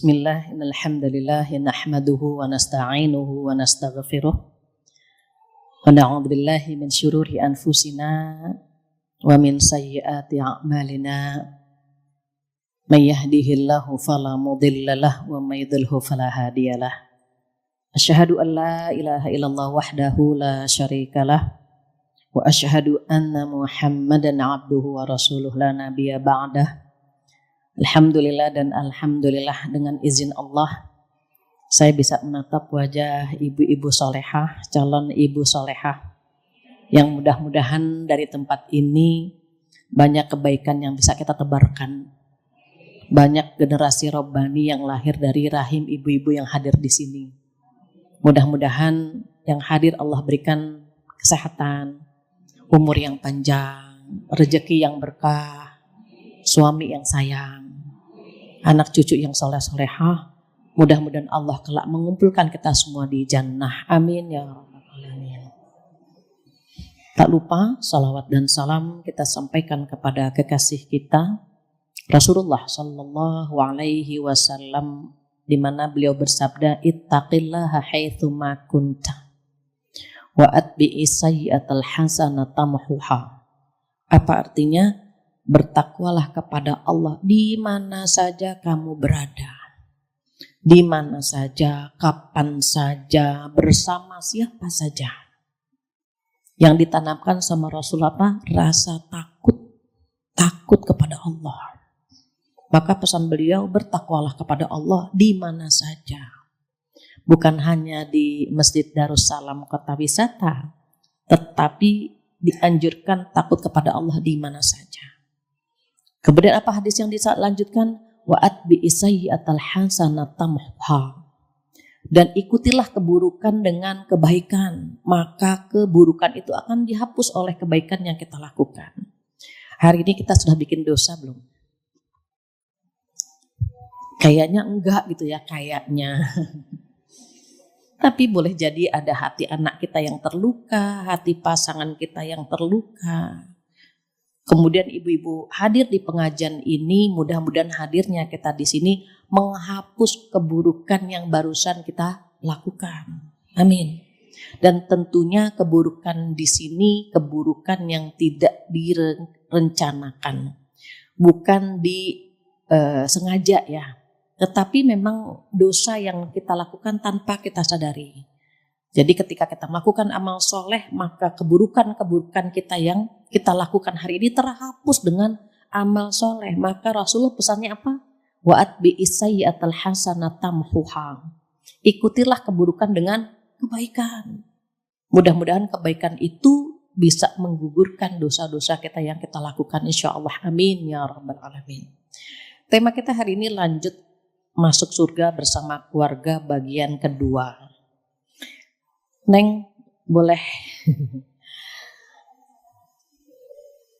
Bismillah, innal hamdalillah nahmaduhu wa nasta'inuhu wa nastaghfiruh wa na'udzu billahi min syururi anfusina wa min sayyiati a'malina. May yahdihillahu fala mudilla lahu wa may yudlilhu fala hadiyalah. Asyhadu an la ilaha illallah wahdahu la syarikalah wa asyhadu anna Muhammadan abduhu wa rasuluh la nabiyya ba'dah. Alhamdulillah dan alhamdulillah dengan izin Allah saya bisa menatap wajah ibu-ibu solehah, calon ibu solehah yang mudah-mudahan dari tempat ini banyak kebaikan yang bisa kita tebarkan, banyak generasi robbani yang lahir dari rahim ibu-ibu yang hadir di sini. Mudah-mudahan yang hadir Allah berikan kesehatan, umur yang panjang, rezeki yang berkah, suami yang sayang, anak cucu yang soleh-solehah. Mudah-mudahan Allah kelak mengumpulkan kita semua di jannah. Amin ya rabbal alamin. Tak lupa salawat dan salam kita sampaikan kepada kekasih kita Rasulullah sallallahu alaihi wasallam, di mana beliau bersabda, ittaqillaha haitsu ma kunta wa atbi'i sayyi'atal hasanata tamhuha. Apa artinya? Bertakwalah kepada Allah di mana saja kamu berada, di mana saja, kapan saja, bersama siapa saja. Yang ditanamkan sama Rasul apa? Rasa takut kepada Allah. Maka pesan beliau, bertakwalah kepada Allah di mana saja. Bukan hanya di Masjid Darussalam Kota Wisata, tetapi dianjurkan takut kepada Allah di mana saja. Kemudian apa hadis yang dilanjutkan? Wa atbi'i sayyi'atal hasanata tamhuha. Dan ikutilah keburukan dengan kebaikan, maka keburukan itu akan dihapus oleh kebaikan yang kita lakukan. Hari ini kita sudah bikin dosa belum? Kayaknya enggak gitu ya, kayaknya. Tapi boleh jadi ada hati anak kita yang terluka, hati pasangan kita yang terluka. Kemudian ibu-ibu hadir di pengajian ini, mudah-mudahan hadirnya kita di sini menghapus keburukan yang barusan kita lakukan. Amin. Dan tentunya keburukan di sini keburukan yang tidak direncanakan, bukan disengaja ya, tetapi memang dosa yang kita lakukan tanpa kita sadari. Jadi ketika kita melakukan amal soleh, maka keburukan-keburukan kita yang kita lakukan hari ini terhapus dengan amal soleh. Maka Rasulullah pesannya apa? Wa atbi'i sayyi'atal hasanata tamhuha. Ikutilah keburukan dengan kebaikan. Mudah-mudahan kebaikan itu bisa menggugurkan dosa-dosa kita yang kita lakukan, insya Allah. Amin ya rabbal alamin. Tema kita hari ini lanjut masuk surga bersama keluarga bagian kedua. Neng, boleh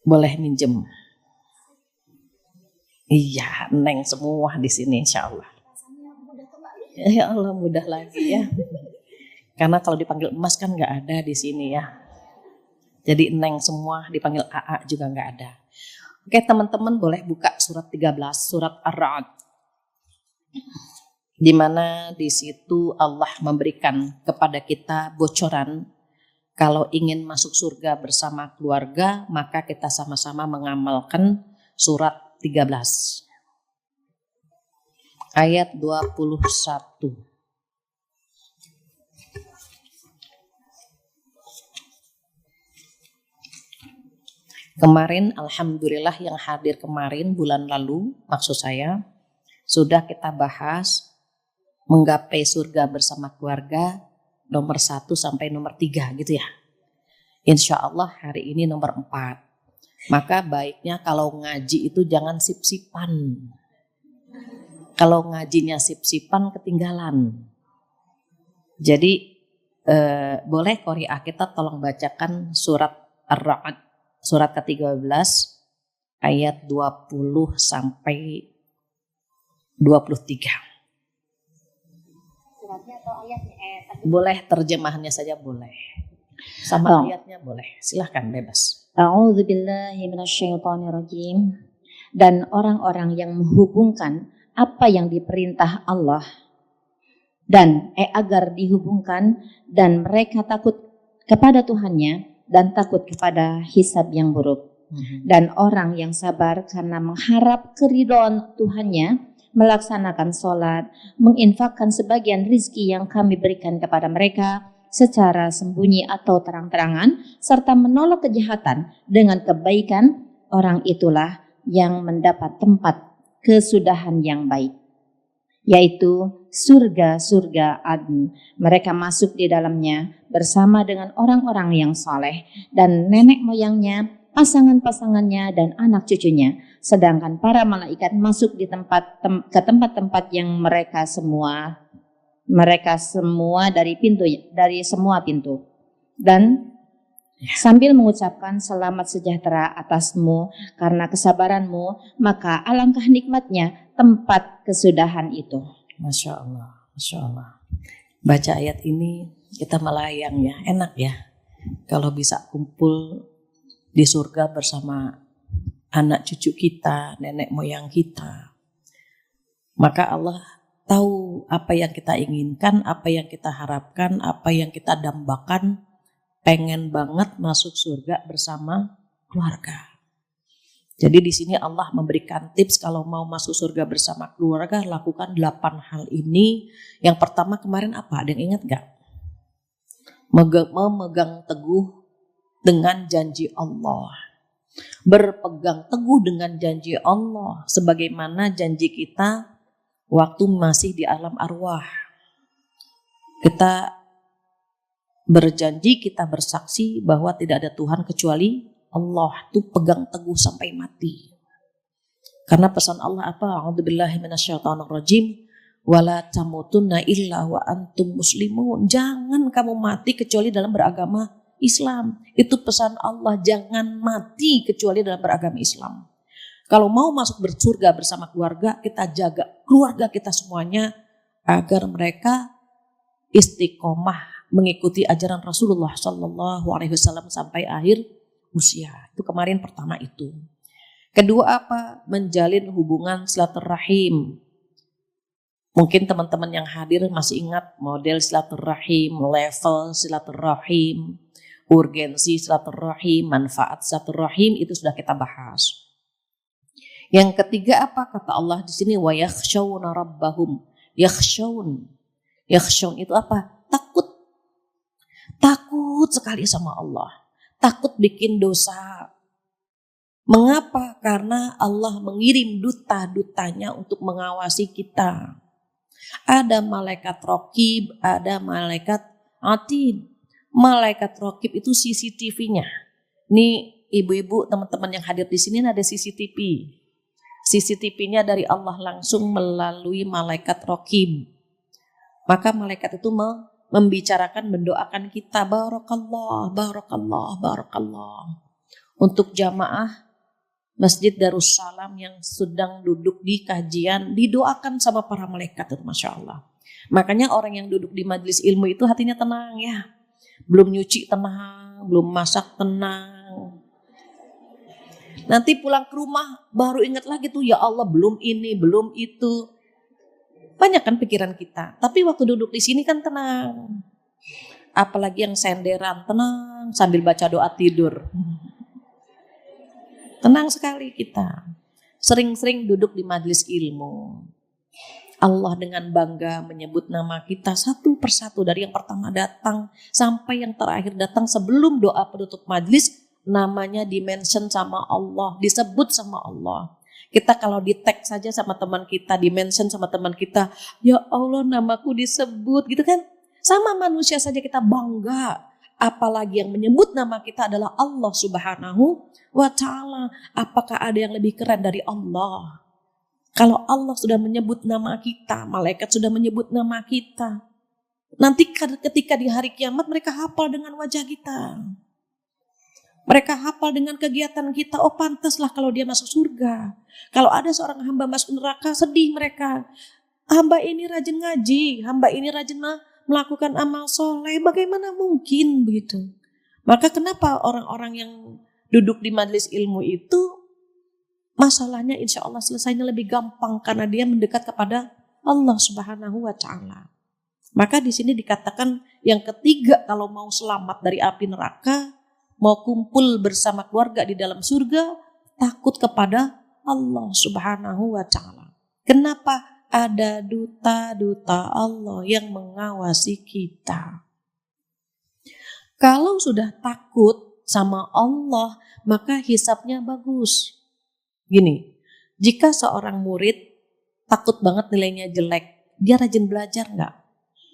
boleh minjem? Iya, Neng semua di sini, insya Allah. Ya Allah, mudah lagi ya. Karena kalau dipanggil emas kan nggak ada di sini ya. Jadi Neng semua, dipanggil AA juga nggak ada. Oke teman-teman, boleh buka surat 13, surat Ar-Ra'd. Di mana di situ Allah memberikan kepada kita bocoran kalau ingin masuk surga bersama keluarga, maka kita sama-sama mengamalkan surat 13 ayat 21. Kemarin alhamdulillah yang hadir kemarin bulan lalu, maksud saya sudah kita bahas menggapai surga bersama keluarga nomor 1 sampai nomor 3 gitu ya. Insya Allah hari ini nomor 4. Maka baiknya kalau ngaji itu jangan sip-sipan. Kalau ngajinya sip-sipan ketinggalan. Jadi boleh qari'ah kita tolong bacakan surat Ar-Ra'd, surat ke-13 ayat 20 sampai 23. Atau ayatnya, boleh terjemahannya saja boleh, sama ayatnya boleh, silahkan bebas. A'udzubillahi minasyaitonirrajim. Dan orang-orang yang menghubungkan apa yang diperintah Allah dan agar dihubungkan, dan mereka takut kepada Tuhannya dan takut kepada hisab yang buruk. Dan orang yang sabar karena mengharap keridhaan Tuhannya, melaksanakan sholat, menginfakkan sebagian rizki yang kami berikan kepada mereka secara sembunyi atau terang-terangan, serta menolak kejahatan dengan kebaikan, orang itulah yang mendapat tempat kesudahan yang baik, yaitu surga-surga Adn. Mereka masuk di dalamnya bersama dengan orang-orang yang saleh dan nenek moyangnya, pasangan-pasangannya, dan anak cucunya. Sedangkan para malaikat masuk di ke tempat-tempat yang mereka semua dari semua pintu. Dan sambil mengucapkan selamat sejahtera atasmu karena kesabaranmu, maka alangkah nikmatnya tempat kesudahan itu. Masya Allah, Masya Allah. Baca ayat ini kita melayang ya, enak ya. Kalau bisa kumpul di surga bersama anak cucu kita, nenek moyang kita. Maka Allah tahu apa yang kita inginkan, apa yang kita harapkan, apa yang kita dambakan. Pengen banget masuk surga bersama keluarga. Jadi di sini Allah memberikan tips kalau mau masuk surga bersama keluarga, lakukan 8 hal ini. Yang pertama kemarin apa? Ada yang ingat gak? Memegang teguh dengan janji Allah. Berpegang teguh dengan janji Allah sebagaimana janji kita waktu masih di alam arwah. Kita berjanji, kita bersaksi bahwa tidak ada Tuhan kecuali Allah. Itu pegang teguh sampai mati. Karena pesan Allah apa? A'udzubillahi minasyaitonirrajim. Wala tamutunna illa wa antum muslimun. Jangan kamu mati kecuali dalam beragama Islam. Itu pesan Allah, jangan mati kecuali dalam beragama Islam. Kalau mau masuk bersurga bersama keluarga, kita jaga keluarga kita semuanya agar mereka istiqomah mengikuti ajaran Rasulullah Sallallahu Alaihi Wasallam sampai akhir usia. Itu kemarin pertama itu. Kedua apa? Menjalin hubungan silaturahim. Mungkin teman-teman yang hadir masih ingat model silaturahim, level silaturahim, urgensi silaturahim, manfaat silaturahim, itu sudah kita bahas. Yang ketiga apa? Kata Allah di sini, wa yakhshawna rabbahum. Yakhshawn. Yakhshawn itu apa? Takut. Takut sekali sama Allah. Takut bikin dosa. Mengapa? Karena Allah mengirim duta-dutanya untuk mengawasi kita. Ada malaikat Raqib, ada malaikat Atid. Malaikat Raqib itu CCTV-nya. Nih ibu-ibu, teman-teman yang hadir di sini ada CCTV. CCTV-nya dari Allah langsung melalui malaikat Raqib. Maka malaikat itu membicarakan, mendoakan kita, barakallah, barakallah, barakallah. Untuk jamaah Masjid Darussalam yang sedang duduk di kajian, didoakan sama para malaikat itu, Masya Allah. Makanya orang yang duduk di majelis ilmu itu hatinya tenang ya. Belum nyuci tenang, belum masak tenang. Nanti pulang ke rumah baru ingat lagi tuh, ya Allah belum ini, belum itu. Banyak kan pikiran kita. Tapi waktu duduk di sini kan tenang. Apalagi yang senderan, tenang sambil baca doa tidur. Tenang sekali kita. Sering-sering duduk di majelis ilmu. Allah dengan bangga menyebut nama kita satu persatu. Dari yang pertama datang sampai yang terakhir datang sebelum doa penutup majelis. Namanya dimention sama Allah. Disebut sama Allah. Kita kalau di tag saja sama teman kita. Dimention sama teman kita. Ya Allah namaku disebut gitu kan. Sama manusia saja kita bangga. Apalagi yang menyebut nama kita adalah Allah Subhanahu wa ta'ala. Apakah ada yang lebih keren dari Allah? Kalau Allah sudah menyebut nama kita, malaikat sudah menyebut nama kita. Nanti ketika di hari kiamat mereka hafal dengan wajah kita. Mereka hafal dengan kegiatan kita. Oh pantaslah kalau dia masuk surga. Kalau ada seorang hamba masuk neraka, sedih mereka. Hamba ini rajin ngaji, hamba ini rajin melakukan amal soleh, bagaimana mungkin begitu? Maka kenapa orang-orang yang duduk di majelis ilmu itu masalahnya insya Allah selesainya lebih gampang karena dia mendekat kepada Allah Subhanahu wa Ta'ala. Maka di sini dikatakan yang ketiga, kalau mau selamat dari api neraka, mau kumpul bersama keluarga di dalam surga, takut kepada Allah Subhanahu wa Ta'ala. Kenapa? Ada duta-duta Allah yang mengawasi kita. Kalau sudah takut sama Allah, maka hisabnya bagus. Gini, jika seorang murid takut banget nilainya jelek, dia rajin belajar nggak?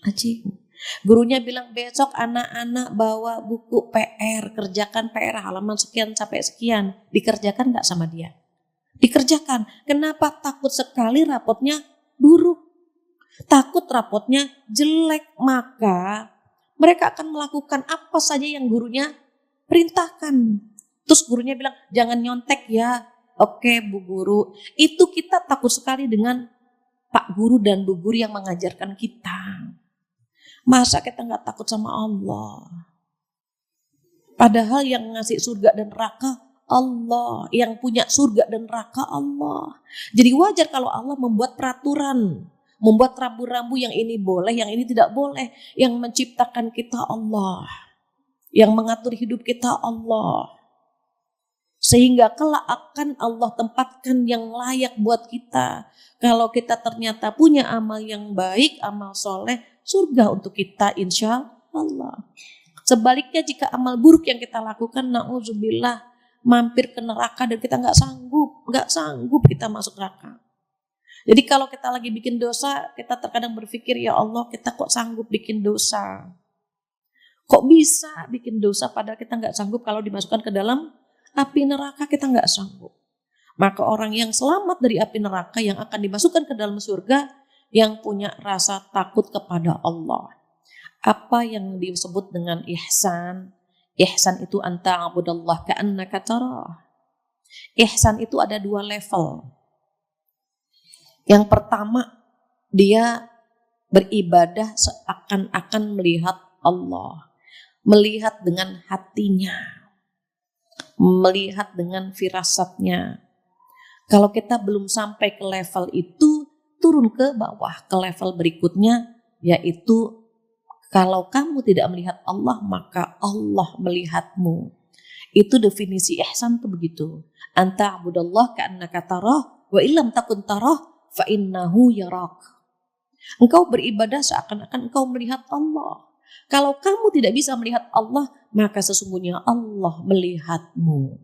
Rajin. Gurunya bilang besok anak-anak bawa buku PR, kerjakan PR halaman sekian sampai sekian, dikerjakan nggak sama dia? Dikerjakan. Kenapa? Takut sekali rapotnya buruk. Takut rapotnya jelek, maka mereka akan melakukan apa saja yang gurunya perintahkan. Terus gurunya bilang, jangan nyontek ya. Oke Bu Guru. Itu kita takut sekali dengan Pak Guru dan Bu Guru yang mengajarkan kita. Masa kita gak takut sama Allah? Padahal yang ngasih surga dan neraka Allah. Yang punya surga dan neraka Allah. Jadi wajar kalau Allah membuat peraturan. Membuat rambu-rambu yang ini boleh, yang ini tidak boleh. Yang menciptakan kita Allah. Yang mengatur hidup kita Allah. Sehingga kelak akan Allah tempatkan yang layak buat kita. Kalau kita ternyata punya amal yang baik, amal soleh, surga untuk kita insya Allah. Sebaliknya jika amal buruk yang kita lakukan, na'udzubillah, mampir ke neraka dan kita nggak sanggup kita masuk neraka. Jadi kalau kita lagi bikin dosa, kita terkadang berpikir, ya Allah kita kok sanggup bikin dosa. Kok bisa bikin dosa padahal kita nggak sanggup kalau dimasukkan ke dalam api neraka, kita nggak sanggup. Maka orang yang selamat dari api neraka yang akan dimasukkan ke dalam surga, yang punya rasa takut kepada Allah. Apa yang disebut dengan ihsan? Ihsan itu anta abudallah ka'annaka tarah. Ihsan itu ada 2 level. Yang pertama, dia beribadah seakan-akan melihat Allah. Melihat dengan hatinya. Melihat dengan firasatnya. Kalau kita belum sampai ke level itu, turun ke bawah ke level berikutnya, yaitu kalau kamu tidak melihat Allah, maka Allah melihatmu. Itu definisi ihsan itu begitu. Anta abudallah ka'annaka tarah wa illam takun tarah fa innahu yarak. Engkau beribadah seakan-akan engkau melihat Allah. Kalau kamu tidak bisa melihat Allah, maka sesungguhnya Allah melihatmu.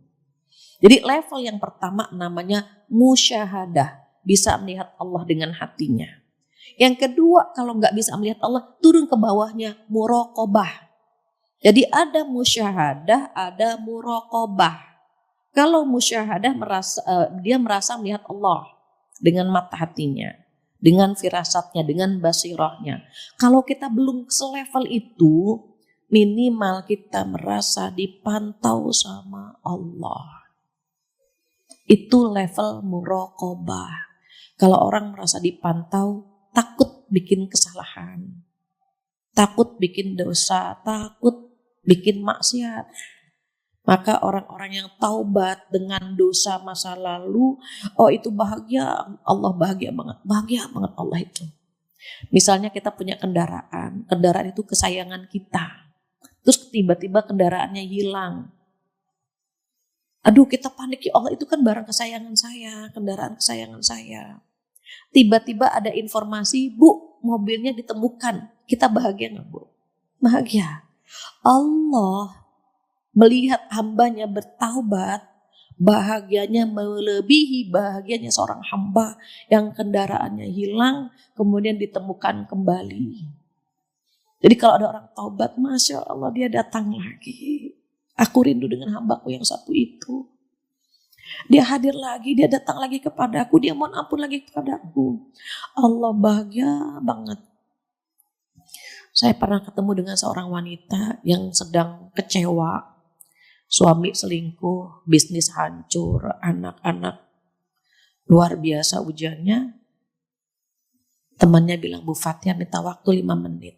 Jadi level yang pertama namanya musyahadah. Bisa melihat Allah dengan hatinya. Yang kedua, kalau nggak bisa melihat Allah, turun ke bawahnya muraqabah. Jadi ada musyahadah, ada muraqabah. Kalau musyahadah dia merasa melihat Allah dengan mata hatinya, dengan firasatnya, dengan basirahnya. Kalau kita belum selevel itu, minimal kita merasa dipantau sama Allah. Itu level muraqabah. Kalau orang merasa dipantau, takut bikin kesalahan, takut bikin dosa, takut bikin maksiat. Maka orang-orang yang taubat dengan dosa masa lalu, oh itu bahagia, Allah bahagia banget Allah itu. Misalnya kita punya kendaraan itu kesayangan kita. Terus tiba-tiba kendaraannya hilang. Aduh kita panik, ya Allah itu kan barang kesayangan saya, kendaraan kesayangan saya. Tiba-tiba ada informasi, Bu mobilnya ditemukan. Kita bahagia gak Bu? Bahagia. Allah melihat hambanya bertaubat, bahagianya melebihi bahagianya seorang hamba yang kendaraannya hilang, kemudian ditemukan kembali. Jadi kalau ada orang taubat, Masya Allah dia datang lagi. Aku rindu dengan hambaku yang satu itu. Dia hadir lagi, dia datang lagi kepadaku, dia mohon ampun lagi kepadaku. Allah bahagia banget. Saya pernah ketemu dengan seorang wanita yang sedang kecewa. Suami selingkuh, bisnis hancur, anak-anak luar biasa ujiannya. Temannya bilang, Bu Fatia minta waktu 5 menit.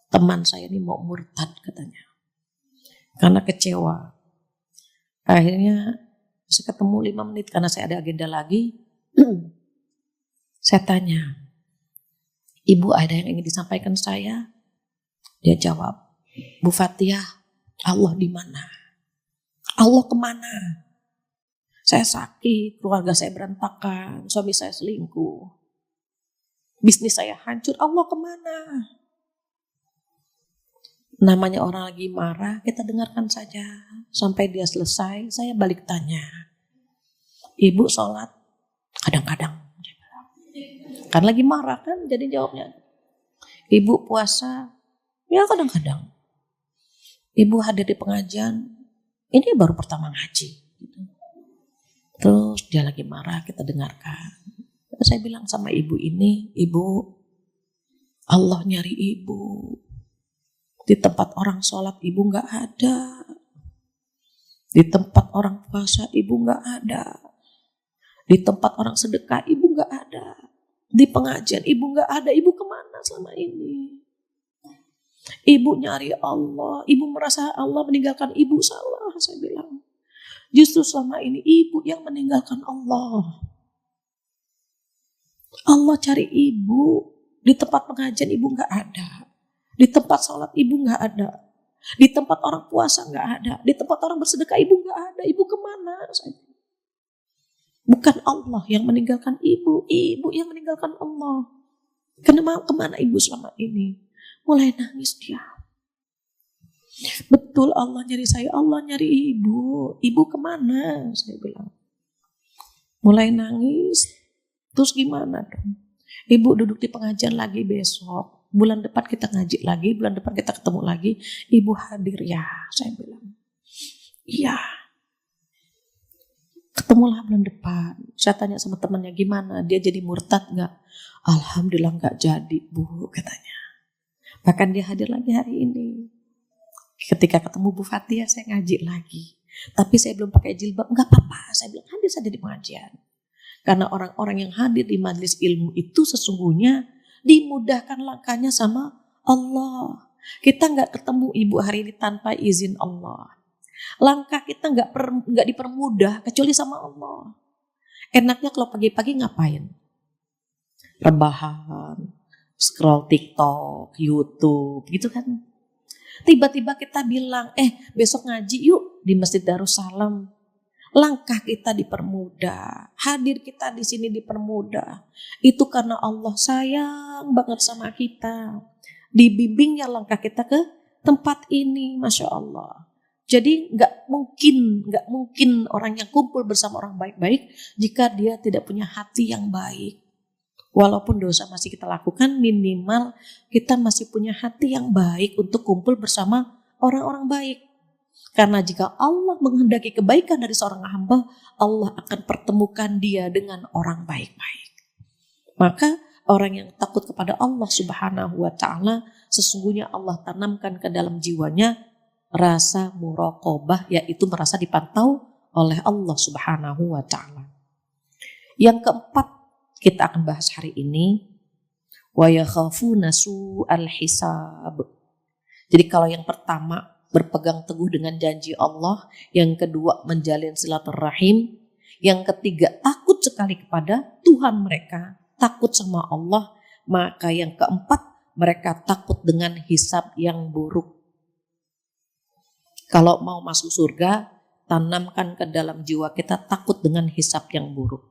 Teman saya ini mau murtad katanya. Karena kecewa. Akhirnya Saya ketemu 5 menit karena saya ada agenda lagi. Saya tanya, Ibu ada yang ingin disampaikan saya? Dia jawab, Bu Fathia, Allah di mana? Allah kemana? Saya sakit, keluarga saya berantakan, suami saya selingkuh, bisnis saya hancur, Allah kemana? Namanya orang lagi marah, kita dengarkan saja sampai dia selesai. Saya balik tanya, Ibu sholat? Kadang-kadang. Kan lagi marah kan, jadi jawabnya. Ibu puasa? Ya kadang-kadang. Ibu hadir di pengajian? Ini baru pertama ngaji. Terus dia lagi marah, kita dengarkan. Saya bilang sama ibu ini, Ibu, Allah nyari ibu. Di tempat orang sholat ibu gak ada. Di tempat orang puasa ibu gak ada. Di tempat orang sedekah ibu gak ada. Di pengajian ibu gak ada. Ibu kemana selama ini? Ibu nyari Allah. Ibu merasa Allah meninggalkan ibu. Salah, saya bilang. Justru selama ini ibu yang meninggalkan Allah. Allah cari ibu. Di tempat pengajian ibu gak ada. Di tempat sholat ibu gak ada. Di tempat orang puasa gak ada. Di tempat orang bersedekah ibu gak ada. Ibu kemana? Bukan Allah yang meninggalkan ibu. Ibu yang meninggalkan Allah. Kemana ibu selama ini? Mulai nangis dia. Betul Allah nyari saya. Allah nyari ibu. Ibu kemana? Saya bilang. Mulai nangis. Terus gimana dong? Ibu duduk di pengajian lagi besok. Bulan depan kita ngaji lagi. Bulan depan kita ketemu lagi. Ibu hadir ya. Saya bilang. Iya. Ketemulah bulan depan. Saya tanya sama temannya gimana. Dia jadi murtad gak? Alhamdulillah gak jadi Bu katanya. Bahkan dia hadir lagi hari ini. Ketika ketemu Bu Fathia saya ngaji lagi. Tapi saya belum pakai jilbab. Gak apa-apa. Saya bilang hadir saja di pengajian. Karena orang-orang yang hadir di majelis ilmu itu sesungguhnya dimudahkan langkahnya sama Allah. Kita gak ketemu ibu hari ini tanpa izin Allah. Langkah kita gak dipermudah kecuali sama Allah. Enaknya kalau pagi-pagi ngapain? Rebahan, scroll TikTok, YouTube gitu kan. Tiba-tiba kita bilang, besok ngaji yuk di Masjid Darussalam. Langkah kita dipermudah, hadir kita di sini dipermudah. Itu karena Allah sayang banget sama kita. Dibimbingnya langkah kita ke tempat ini, Masya Allah. Jadi nggak mungkin orang yang kumpul bersama orang baik-baik jika dia tidak punya hati yang baik. Walaupun dosa masih kita lakukan, minimal kita masih punya hati yang baik untuk kumpul bersama orang-orang baik. Karena jika Allah menghendaki kebaikan dari seorang hamba, Allah akan pertemukan dia dengan orang baik-baik. Maka orang yang takut kepada Allah Subhanahu wa Ta'ala, sesungguhnya Allah tanamkan ke dalam jiwanya rasa muraqabah, yaitu merasa dipantau oleh Allah Subhanahu wa Ta'ala. Yang keempat kita akan bahas hari ini, wa yakhafuna su'al hisab. Jadi kalau yang pertama berpegang teguh dengan janji Allah, yang kedua menjalin silaturahim, yang ketiga takut sekali kepada Tuhan mereka, takut sama Allah, maka yang keempat mereka takut dengan hisab yang buruk. Kalau mau masuk surga, tanamkan ke dalam jiwa kita takut dengan hisab yang buruk.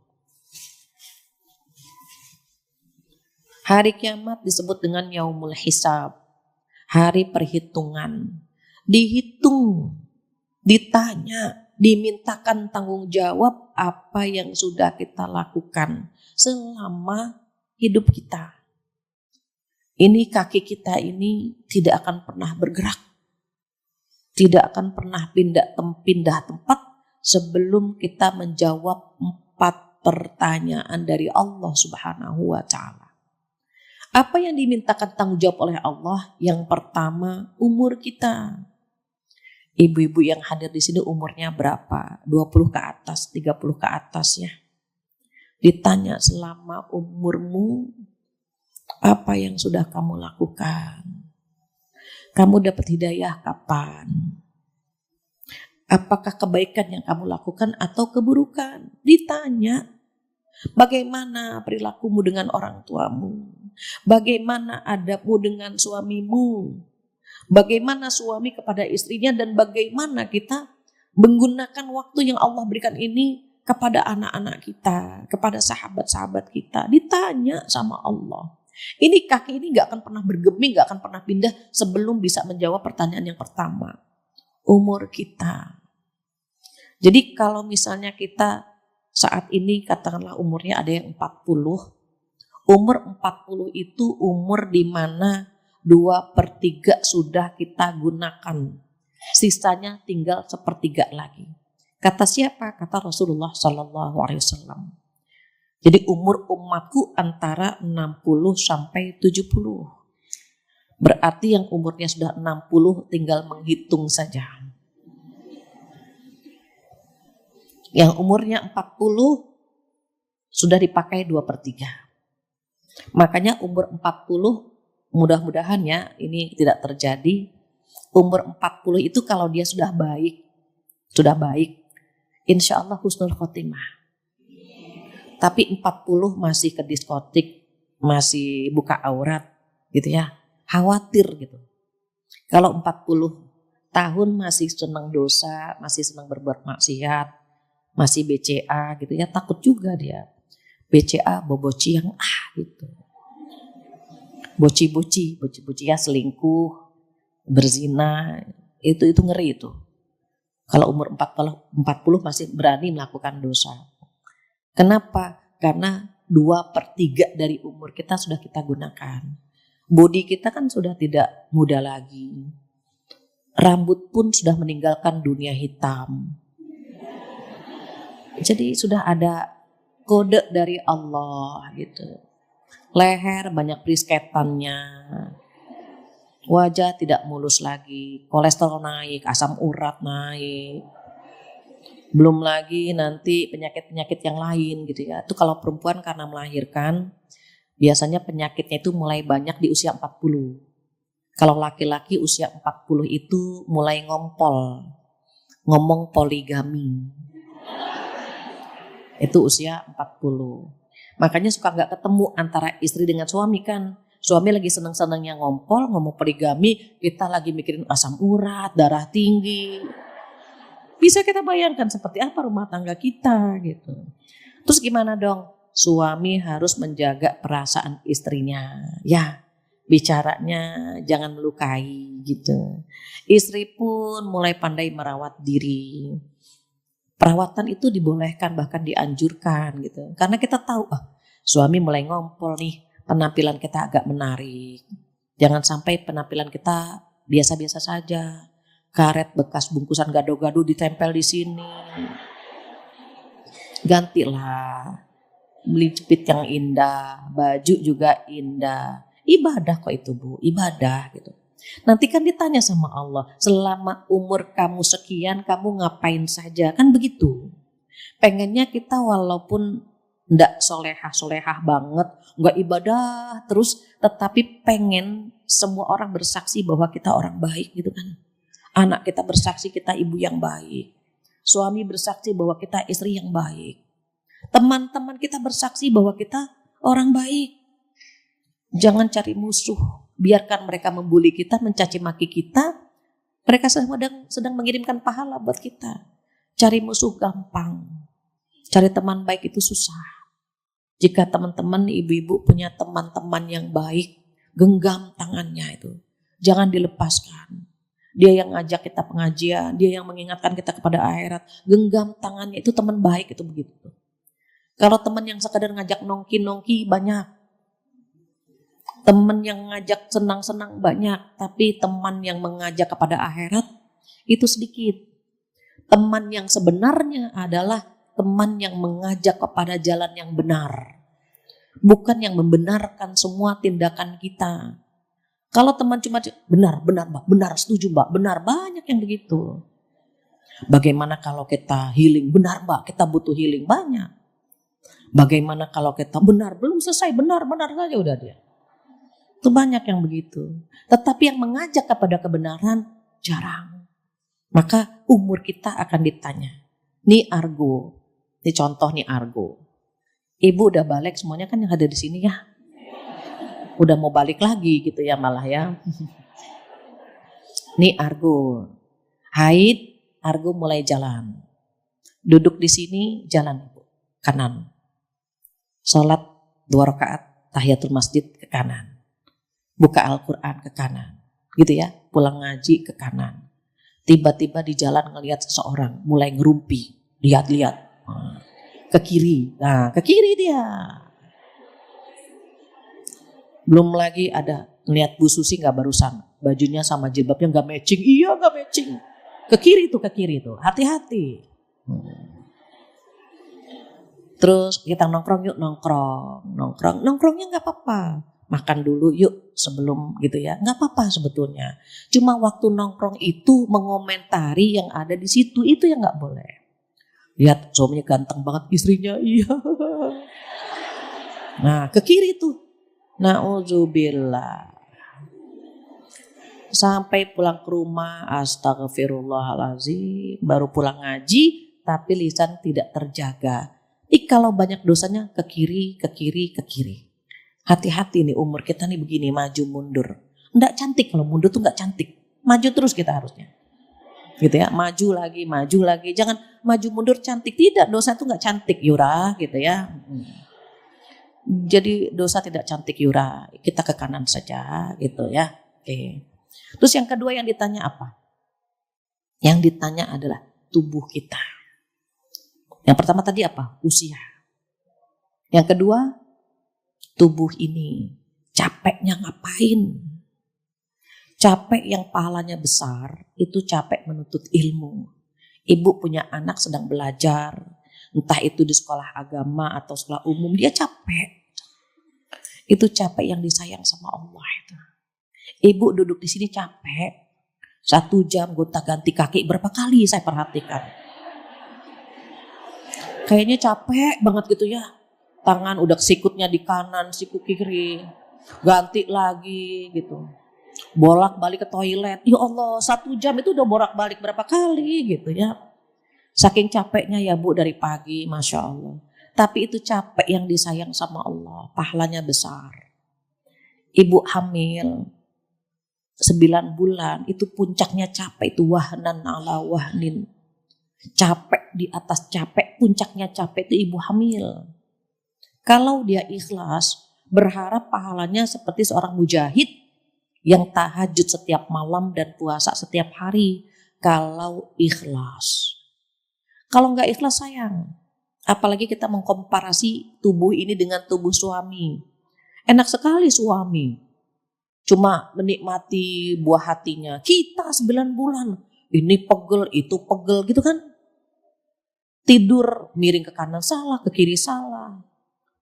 Hari kiamat disebut dengan yaumul hisab, hari perhitungan. Dihitung, ditanya, dimintakan tanggung jawab apa yang sudah kita lakukan selama hidup kita. Ini kaki kita ini tidak akan pernah bergerak. Tidak akan pernah pindah tempat sebelum kita menjawab 4 pertanyaan dari Allah Subhanahu wa Ta'ala. Apa yang dimintakan tanggung jawab oleh Allah? Yang pertama, umur kita. Ibu-ibu yang hadir di sini umurnya berapa? 20 ke atas, 30 ke atas ya. Ditanya selama umurmu, apa yang sudah kamu lakukan? Kamu dapat hidayah kapan? Apakah kebaikan yang kamu lakukan atau keburukan? Ditanya. Bagaimana perilakumu dengan orang tuamu? Bagaimana adabmu dengan suamimu? Bagaimana suami kepada istrinya, dan bagaimana kita menggunakan waktu yang Allah berikan ini kepada anak-anak kita, kepada sahabat-sahabat kita. Ditanya sama Allah. Ini kaki ini gak akan pernah bergeming, gak akan pernah pindah sebelum bisa menjawab pertanyaan yang pertama. Umur kita. Jadi kalau misalnya kita saat ini katakanlah umurnya ada yang 40. Umur 40 itu umur di mana 2/3 sudah kita gunakan. Sisanya tinggal 1/3 lagi. Kata siapa? Kata Rasulullah SAW. Jadi umur umatku antara 60 sampai 70. Berarti yang umurnya sudah 60 tinggal menghitung saja. Yang umurnya 40 sudah dipakai 2/3. Makanya umur 40 mudah-mudahan ya ini tidak terjadi. Umur 40 itu kalau dia sudah baik, insya Allah husnul khotimah. Tapi 40 masih ke diskotik, masih buka aurat gitu ya, khawatir gitu. Kalau 40 tahun masih senang dosa, masih senang berbuat maksiat, masih BCA gitu ya, takut juga dia. BCA boboci yang gitu. Boci ya, selingkuh, berzina, itu ngeri itu. Kalau umur 40 masih berani melakukan dosa. Kenapa? Karena 2/3 dari umur kita sudah kita gunakan. Bodi kita kan sudah tidak muda lagi. Rambut pun sudah meninggalkan dunia hitam. Jadi sudah ada kode dari Allah gitu. Leher banyak prisketannya. Wajah tidak mulus lagi, kolesterol naik, asam urat naik. Belum lagi nanti penyakit-penyakit yang lain gitu ya. Itu kalau perempuan karena melahirkan, biasanya penyakitnya itu mulai banyak di usia 40. Kalau laki-laki usia 40 itu mulai ngomong poligami. Itu usia 40. Makanya suka gak ketemu antara istri dengan suami kan. Suami lagi seneng-senengnya ngomong poligami, kita lagi mikirin asam urat, darah tinggi. Bisa kita bayangkan seperti apa rumah tangga kita gitu. Terus gimana dong? Suami harus menjaga perasaan istrinya. Ya, bicaranya jangan melukai gitu. Istri pun mulai pandai merawat diri. Perawatan itu dibolehkan, bahkan dianjurkan gitu. Karena kita tahu, suami mulai ngompol nih, penampilan kita agak menarik. Jangan sampai penampilan kita biasa-biasa saja. Karet bekas bungkusan gado-gado ditempel di sini. Gantilah. Beli jepit yang indah, baju juga indah. Ibadah kok itu Bu, ibadah gitu. Nanti kan ditanya sama Allah, selama umur kamu sekian kamu ngapain saja, kan begitu. Pengennya kita walaupun ndak solehah banget, nggak ibadah terus, tetapi pengen semua orang bersaksi bahwa kita orang baik gitu kan. Anak kita bersaksi kita ibu yang baik, suami bersaksi bahwa kita istri yang baik, teman-teman kita bersaksi bahwa kita orang baik. Jangan cari musuh, biarkan mereka membuli kita, mencaci maki kita. Mereka sedang mengirimkan pahala buat kita. Cari musuh gampang, cari teman baik itu susah. Jika teman-teman ibu-ibu punya teman-teman yang baik, genggam tangannya itu, jangan dilepaskan. Dia yang ngajak kita pengajian, dia yang mengingatkan kita kepada akhirat, genggam tangannya, itu teman baik itu begitu. Kalau teman yang sekadar ngajak nongki-nongki banyak. Teman yang ngajak senang-senang banyak, tapi teman yang mengajak kepada akhirat itu sedikit. Teman yang sebenarnya adalah teman yang mengajak kepada jalan yang benar. Bukan yang membenarkan semua tindakan kita. Kalau teman cuma benar Mbak, benar setuju Mbak, benar, banyak yang begitu. Bagaimana kalau kita healing? Benar Mbak, kita butuh healing, banyak. Bagaimana kalau kita benar, belum selesai, benar saja udah dia. Itu banyak yang begitu. Tetapi yang mengajak kepada kebenaran jarang. Maka umur kita akan ditanya. Nih Argo, ini contoh nih Argo. Ibu udah balik semuanya kan yang ada di sini ya. Udah mau balik lagi gitu ya malah ya. Nih Argo, haid, Argo mulai jalan. Duduk di sini, jalan ibu, kanan. Sholat 2 rakaat, tahiyatul masjid ke kanan. Buka Al-Quran ke kanan. Gitu ya, pulang ngaji ke kanan. Tiba-tiba di jalan ngelihat seseorang mulai ngerumpi, lihat-lihat ke kiri. Nah, ke kiri dia. Belum lagi ada ngelihat Bu Susi nggak barusan, bajunya sama jilbabnya nggak matching. Iya nggak matching. Ke kiri tuh, hati-hati. Terus kita nongkrong yuk, nongkrongnya nggak apa-apa. Makan dulu yuk sebelum gitu ya, nggak apa-apa sebetulnya. Cuma waktu nongkrong itu mengomentari yang ada di situ, itu yang nggak boleh. Lihat suaminya ganteng banget, istrinya iya. Nah ke kiri tuh, na'udzubillah. Sampai pulang ke rumah, astagfirullahaladzim, baru pulang ngaji, tapi lisan tidak terjaga. Kalau banyak dosanya ke kiri. Hati-hati nih umur kita nih begini, maju mundur. Nggak cantik kalau mundur tuh nggak cantik. Maju terus kita harusnya. Gitu ya, maju lagi. Jangan maju mundur cantik. Tidak, dosa itu nggak cantik Yura gitu ya. Jadi dosa tidak cantik Yura. Kita ke kanan saja gitu ya. Oke. Terus yang kedua yang ditanya apa? Yang ditanya adalah tubuh kita. Yang pertama tadi apa? Usia. Yang kedua, tubuh ini capeknya ngapain? Capek yang pahalanya besar itu capek menuntut ilmu. Ibu punya anak sedang belajar, entah itu di sekolah agama atau sekolah umum, dia capek. Itu capek yang disayang sama Allah itu. Ibu duduk di sini capek, 1 jam gonta-ganti kaki berapa kali saya perhatikan. Kayaknya capek banget gitu ya. Tangan udah sikutnya di kanan, sikut kiri, ganti lagi gitu. Bolak-balik ke toilet, ya Allah 1 jam itu udah bolak-balik berapa kali gitu ya. Saking capeknya ya Bu dari pagi, Masya Allah. Tapi itu capek yang disayang sama Allah, pahalanya besar. Ibu hamil 9 bulan, itu puncaknya capek, itu wahnan ala wahnin. Capek di atas capek, puncaknya capek itu ibu hamil. Kalau dia ikhlas, berharap pahalanya seperti seorang mujahid yang tahajud setiap malam dan puasa setiap hari. Kalau ikhlas. Kalau nggak ikhlas sayang. Apalagi kita mengkomparasi tubuh ini dengan tubuh suami. Enak sekali suami. Cuma menikmati buah hatinya. Kita 9 bulan. Ini pegel, itu pegel gitu kan. Tidur miring ke kanan salah, ke kiri salah.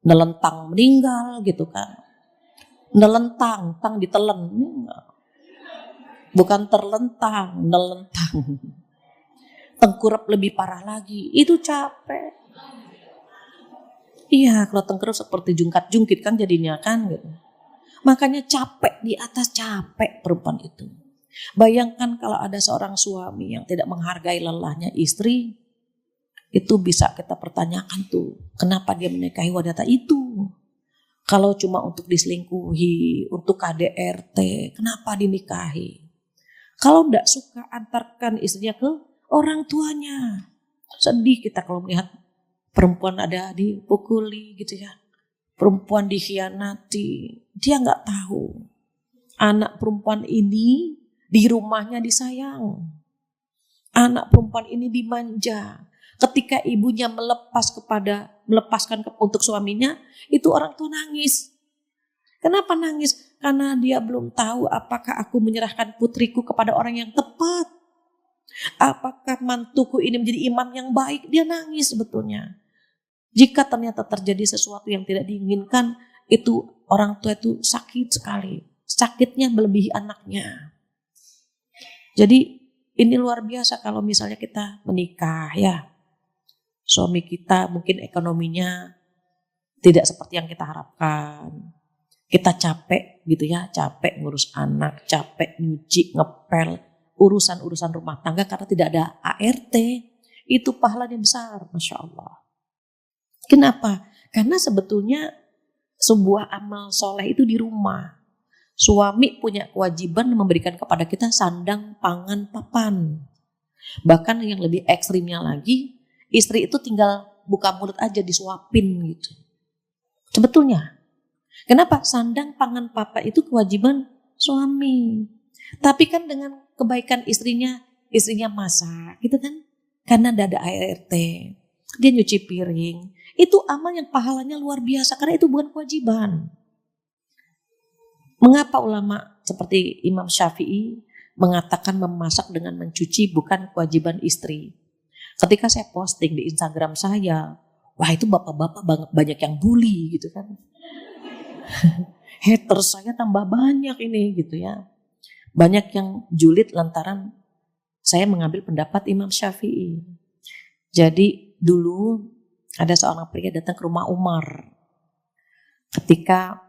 Nelentang meninggal gitu kan. Nelentang, tang ditelen. Bukan terlentang, nelentang. Tengkurap lebih parah lagi. Itu capek. Iya, kalau tengkurap seperti jungkat-jungkit kan jadinya kan gitu. Makanya capek di atas capek perempuan itu. Bayangkan kalau ada seorang suami yang tidak menghargai lelahnya istri, itu bisa kita pertanyakan tuh, kenapa dia menikahi wanita itu? Kalau cuma untuk diselingkuhi, untuk KDRT, kenapa dinikahi? Kalau tidak suka, antarkan istrinya ke orang tuanya. Sedih kita kalau melihat perempuan ada dipukuli gitu ya. Perempuan dikhianati, dia nggak tahu. Anak perempuan ini di rumahnya disayang. Anak perempuan ini dimanja. Ketika ibunya melepaskan untuk suaminya, itu orang tua nangis. Kenapa nangis? Karena dia belum tahu apakah aku menyerahkan putriku kepada orang yang tepat. Apakah mantuku ini menjadi imam yang baik? Dia nangis sebetulnya. Jika ternyata terjadi sesuatu yang tidak diinginkan, itu orang tua itu sakit sekali. Sakitnya melebihi anaknya. Jadi ini luar biasa kalau misalnya kita menikah ya. Suami kita mungkin ekonominya tidak seperti yang kita harapkan. Kita capek gitu ya, capek ngurus anak, capek nyuci, ngepel. urusan-urusan rumah tangga karena tidak ada ART, itu pahalanya besar, Masya Allah. Kenapa? Karena sebetulnya sebuah amal soleh itu di rumah. Suami punya kewajiban memberikan kepada kita sandang, pangan, papan. Bahkan yang lebih ekstrimnya lagi, istri itu tinggal buka mulut aja disuapin gitu. Sebetulnya. Kenapa? Sandang, pangan, papan itu kewajiban suami. Tapi kan dengan kebaikan istrinya masak gitu kan. Karena tidak ada ART. Dia nyuci piring. Itu amal yang pahalanya luar biasa karena itu bukan kewajiban. Mengapa ulama seperti Imam Syafi'i mengatakan memasak dengan mencuci bukan kewajiban istri? Ketika saya posting di Instagram saya, wah itu bapak-bapak banyak yang bully gitu kan. Haters saya tambah banyak ini gitu ya. Banyak yang julid lantaran saya mengambil pendapat Imam Syafi'i. Jadi dulu ada seorang pria datang ke rumah Umar. Ketika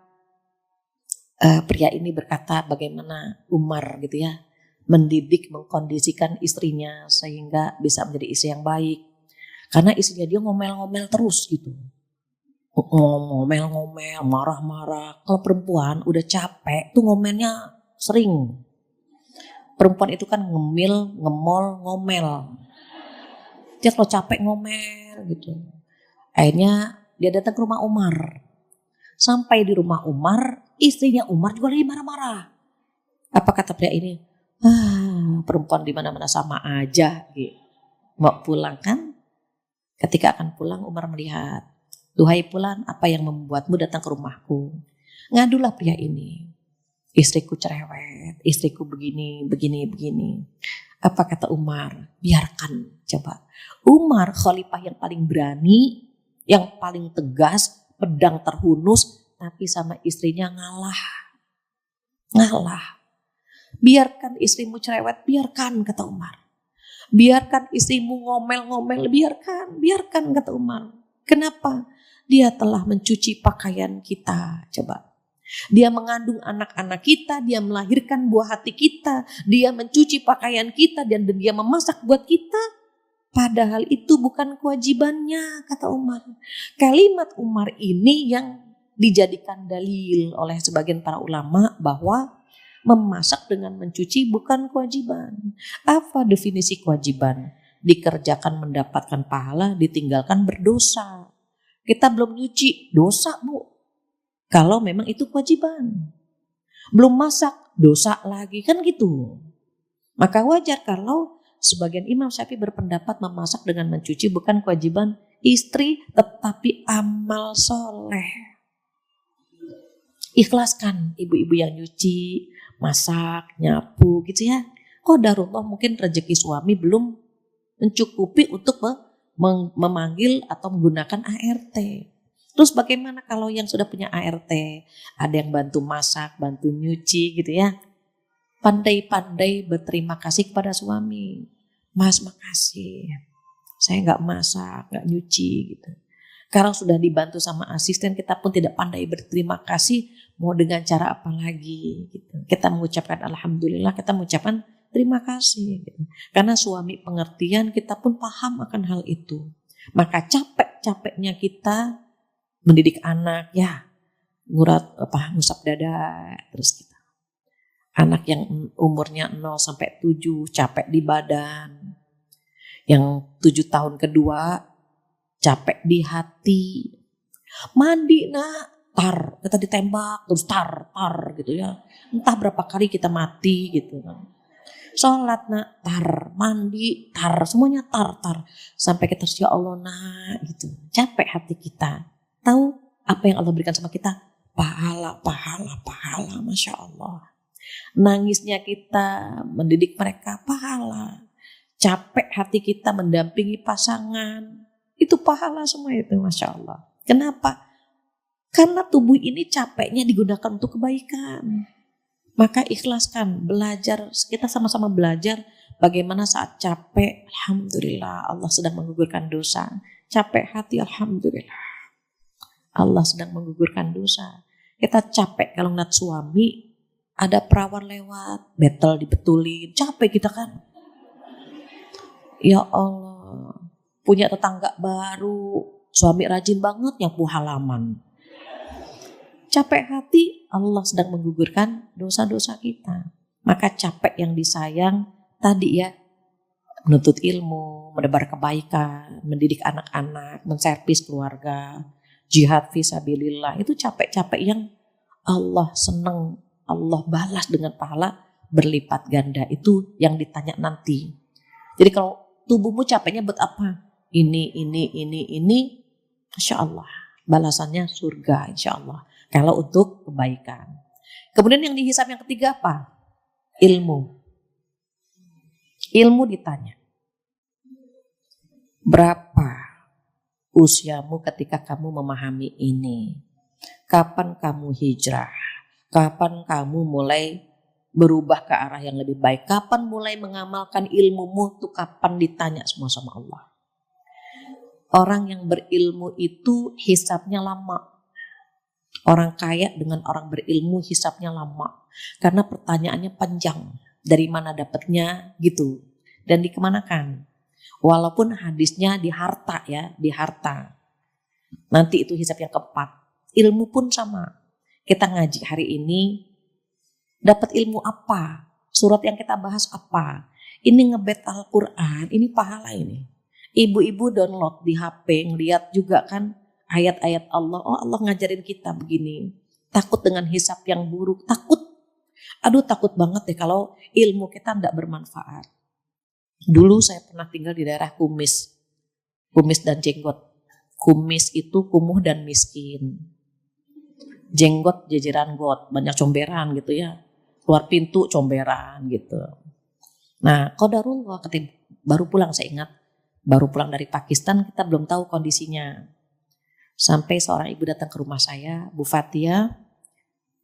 pria ini berkata bagaimana Umar gitu ya mendidik, mengkondisikan istrinya sehingga bisa menjadi istri yang baik. Karena istrinya dia ngomel-ngomel terus gitu. Ngomel-ngomel, marah-marah. Kalau perempuan udah capek tuh ngomelnya sering. Perempuan itu kan ngemil, ngemol, ngomel. Dia kalau capek ngomel gitu. Akhirnya dia datang ke rumah Umar. Sampai di rumah Umar, istrinya Umar juga lagi marah-marah. Apa kata pria ini? Perempuan di mana-mana sama aja. Gitu. Mau pulang kan? Ketika akan pulang Umar melihat, duhai Fulan, apa yang membuatmu datang ke rumahku? Ngadulah pria ini. Istriku cerewet, istriku begini. Apa kata Umar? Biarkan, coba. Umar khalifah yang paling berani, yang paling tegas, pedang terhunus, tapi sama istrinya ngalah. Biarkan istrimu cerewet, biarkan kata Umar. Biarkan istrimu ngomel-ngomel, biarkan kata Umar. Kenapa? Dia telah mencuci pakaian kita, coba. Dia mengandung anak-anak kita, dia melahirkan buah hati kita, dia mencuci pakaian kita dan dia memasak buat kita. Padahal itu bukan kewajibannya, kata Umar. Kalimat Umar ini yang dijadikan dalil oleh sebagian para ulama bahwa memasak dengan mencuci bukan kewajiban. Apa definisi kewajiban? Dikerjakan mendapatkan pahala, ditinggalkan berdosa. Kita belum nyuci, dosa bu. Kalau memang itu kewajiban. Belum masak, dosa lagi, kan gitu. Maka wajar kalau sebagian Imam Syafi'i berpendapat memasak dengan mencuci bukan kewajiban istri tetapi amal soleh. Ikhlaskan ibu-ibu yang nyuci, masak, nyapu gitu ya. Qadarullah mungkin rezeki suami belum mencukupi untuk memanggil atau menggunakan ART. Terus bagaimana kalau yang sudah punya ART? Ada yang bantu masak, bantu nyuci gitu ya. Pandai-pandai berterima kasih kepada suami. Mas makasih, saya gak masak, gak nyuci gitu. Kalau sudah dibantu sama asisten kita pun tidak pandai berterima kasih, mau dengan cara apa lagi gitu. Kita mengucapkan alhamdulillah, kita mengucapkan terima kasih gitu. Karena suami pengertian, kita pun paham akan hal itu. Maka capek-capeknya kita mendidik anak ya, ngusap dada terus kita. Anak yang umurnya 0 sampai 7 capek di badan. Yang 7 tahun kedua capek di hati. Mandi nak, tar, kita ditembak terus tar gitu ya. Entah berapa kali kita mati gitu kan. Sholat nak, tar, mandi, tar, semuanya tar. Sampai kita ya Allah nak gitu. Capek hati kita. Tahu apa yang Allah berikan sama kita? Pahala, Masya Allah. Nangisnya kita mendidik mereka pahala. Capek hati kita mendampingi pasangan. Itu pahala semua itu Masya Allah. Kenapa? Karena tubuh ini capeknya digunakan untuk kebaikan. Maka ikhlaskan, belajar. Kita sama-sama belajar bagaimana saat capek. Alhamdulillah Allah sedang menggugurkan dosa. Capek hati Alhamdulillah Allah sedang menggugurkan dosa. Kita capek kalau ngeliat suami ada perawan lewat, betel dibetulin, capek kita kan. Ya Allah, punya tetangga baru, suami rajin banget nyapu halaman. Capek hati, Allah sedang menggugurkan dosa-dosa kita. Maka capek yang disayang tadi ya, menuntut ilmu, menebar kebaikan, mendidik anak-anak, menservis keluarga, jihad fisabilillah, itu capek-capek yang Allah senang, Allah balas dengan pahala berlipat ganda. Itu yang ditanya nanti. Jadi kalau tubuhmu capeknya buat apa? Ini. Masya Allah. Balasannya surga insya Allah. Kalau untuk kebaikan. Kemudian yang dihisab yang ketiga apa? Ilmu. Ilmu ditanya. Berapa usiamu ketika kamu memahami ini? Kapan kamu hijrah? Kapan kamu mulai berubah ke arah yang lebih baik? Kapan mulai mengamalkan ilmumu? Itu kapan ditanya semua sama Allah. Orang yang berilmu itu hisabnya lama. Orang kaya dengan orang berilmu hisabnya lama. Karena pertanyaannya panjang. Dari mana dapatnya gitu. Dan dikemanakan. Walaupun hadisnya di harta ya. Di harta. Nanti itu hisab yang keempat. Ilmu pun sama. Kita ngaji hari ini. Dapat ilmu apa? Surat yang kita bahas apa? Ini ngebet Al-Quran. Ini pahala ini. Ibu-ibu download di HP. Ngeliat juga kan. Ayat-ayat Allah, oh Allah ngajarin kita begini. Takut dengan hisab yang buruk, takut. Aduh takut banget deh kalau ilmu kita tidak bermanfaat. Dulu saya pernah tinggal di daerah Kumis dan Jenggot. Kumis itu kumuh dan miskin. Jenggot jejeran got, banyak comberan gitu ya. Keluar pintu comberan gitu. Nah qadarullah ketika baru pulang saya ingat. Baru pulang dari Pakistan kita belum tahu kondisinya. Sampai seorang ibu datang ke rumah saya, Bu Fatia,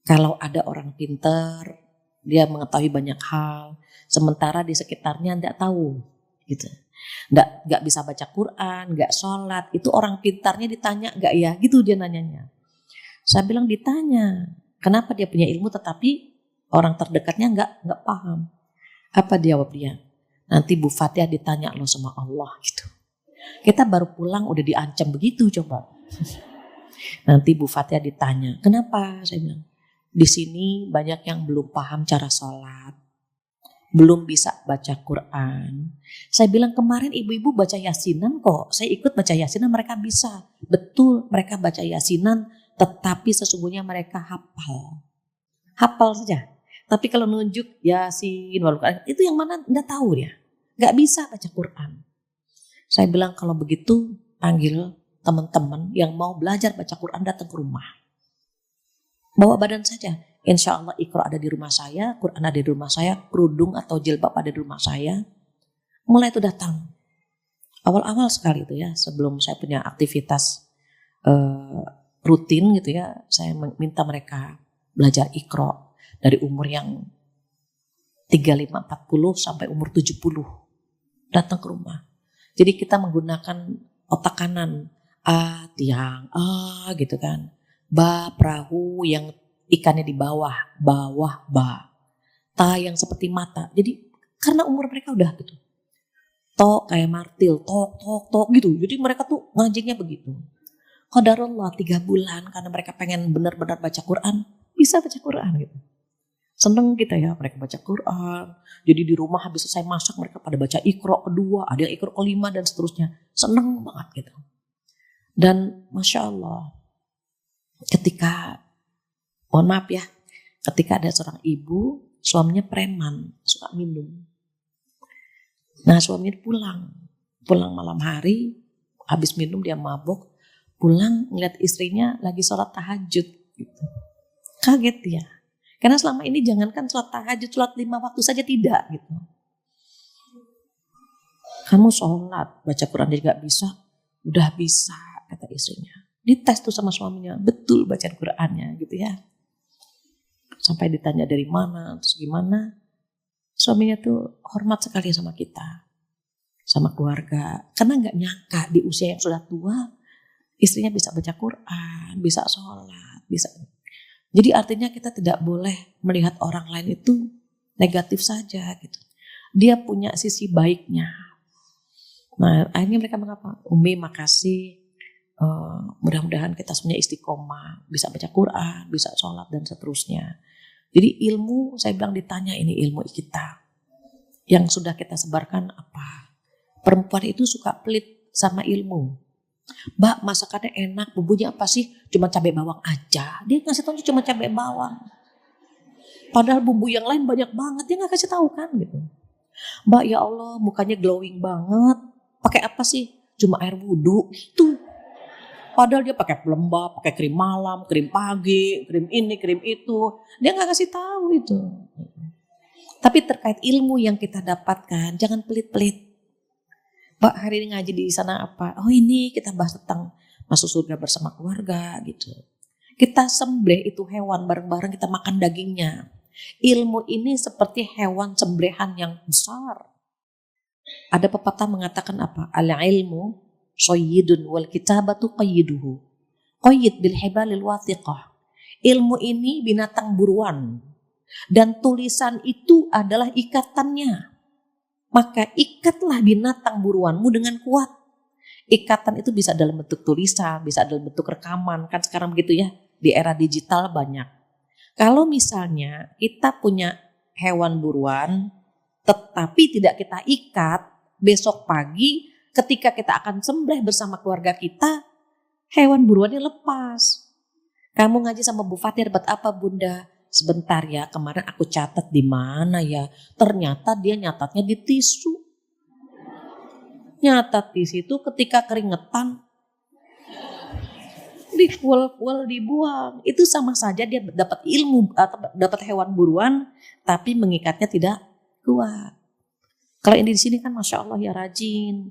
kalau ada orang pinter, dia mengetahui banyak hal, sementara di sekitarnya tidak tahu, gitu. Nggak bisa baca Quran, nggak sholat, itu orang pintarnya ditanya nggak ya, gitu dia nanyanya. Saya bilang ditanya, kenapa dia punya ilmu tetapi orang terdekatnya nggak paham. Apa jawab dia? Nanti Bu Fatia ditanya loh sama Allah, gitu. Kita baru pulang udah diancam begitu coba. Nanti Bu Fatia ditanya, kenapa? Saya bilang, di sini banyak yang belum paham cara sholat, belum bisa baca Quran. Saya bilang kemarin ibu-ibu baca yasinan kok, saya ikut baca yasinan mereka bisa. Betul mereka baca yasinan, tetapi sesungguhnya mereka hafal saja. Tapi kalau nunjuk yasin, itu yang mana enggak tahu dia, nggak bisa baca Quran. Saya bilang kalau begitu panggil teman-teman yang mau belajar baca Quran datang ke rumah. Bawa badan saja. Insya Allah Iqra ada di rumah saya, Quran ada di rumah saya, kerudung atau jilbab ada di rumah saya. Mulai itu datang. Awal-awal sekali itu ya, sebelum saya punya aktivitas rutin gitu ya, saya minta mereka belajar Iqra dari umur yang 35-40 sampai umur 70. Datang ke rumah. Jadi kita menggunakan otak kanan. Tiang, gitu kan. Ba, perahu yang ikannya di bawah, ba. Ta yang seperti mata. Jadi karena umur mereka udah gitu. Tok kayak martil, tok gitu. Jadi mereka tuh ngajinya begitu. Qadarullah 3 bulan karena mereka pengen benar-benar baca Quran, bisa baca Quran gitu. Seneng kita ya mereka baca Quran. Jadi di rumah habis selesai masak mereka pada baca Iqra kedua, ada yang Iqra kelima dan seterusnya. Seneng banget gitu. Dan Masya Allah, ketika, mohon maaf ya, ketika ada seorang ibu, suaminya preman, suka minum. Nah suaminya pulang malam hari, habis minum dia mabuk, pulang ngeliat istrinya lagi sholat tahajud. Gitu. Kaget dia, karena selama ini jangankan sholat tahajud, sholat 5 waktu saja tidak. Gitu. Kamu sholat, baca Quran dia gak bisa, udah bisa. Kata istrinya, dites tuh sama suaminya, betul bacaan Qurannya gitu ya. Sampai ditanya dari mana, terus gimana. Suaminya tuh hormat sekali sama kita, sama keluarga. Karena gak nyangka di usia yang sudah tua, istrinya bisa baca Quran, bisa sholat, bisa. Jadi artinya kita tidak boleh melihat orang lain itu negatif saja gitu. Dia punya sisi baiknya. Nah akhirnya mereka mengapa? Umi makasih, mudah-mudahan kita semuanya istiqomah, bisa baca Quran, bisa sholat dan seterusnya. Jadi ilmu, saya bilang ditanya ini ilmu kita. Yang sudah kita sebarkan apa? Perempuan itu suka pelit sama ilmu. Mbak masakannya enak, bumbunya apa sih? Cuma cabai bawang aja. Dia ngasih tahu cuma cabai bawang. Padahal bumbu yang lain banyak banget, dia nggak kasih tahu kan gitu. Mbak ya Allah mukanya glowing banget. Pakai apa sih? Cuma air wudhu itu. Padahal dia pakai pelembab, pakai krim malam, krim pagi, krim ini, krim itu. Dia nggak kasih tahu itu. Tapi terkait ilmu yang kita dapatkan, jangan pelit-pelit. Mbak hari ini ngaji di sana apa? Oh ini kita bahas tentang masuk surga bersama keluarga gitu. Kita sembelih itu hewan bareng-bareng kita makan dagingnya. Ilmu ini seperti hewan sembelihan yang besar. Ada pepatah mengatakan apa? Al-ilmu sayyidun wal kitabatu qayyiduhu. Qayyid bil hibalil wathiqah. Ilmu ini binatang buruan. Dan tulisan itu adalah ikatannya. Maka ikatlah binatang buruanmu dengan kuat. Ikatan itu bisa dalam bentuk tulisan, bisa dalam bentuk rekaman. Kan sekarang begitu ya, di era digital banyak. Kalau misalnya kita punya hewan buruan, tetapi tidak kita ikat, besok pagi ketika kita akan sembelih bersama keluarga kita, hewan buruannya lepas. Kamu ngaji sama Bu Fatir dapat apa Bunda? Sebentar ya, kemarin aku catat di mana ya. Ternyata dia nyatatnya di tisu. Nyatat di situ ketika keringetan dikuel-kuel dibuang. Itu sama saja dia dapat ilmu atau dapat hewan buruan tapi mengikatnya tidak kuat. Kalau ini di sini kan Masya Allah ya rajin.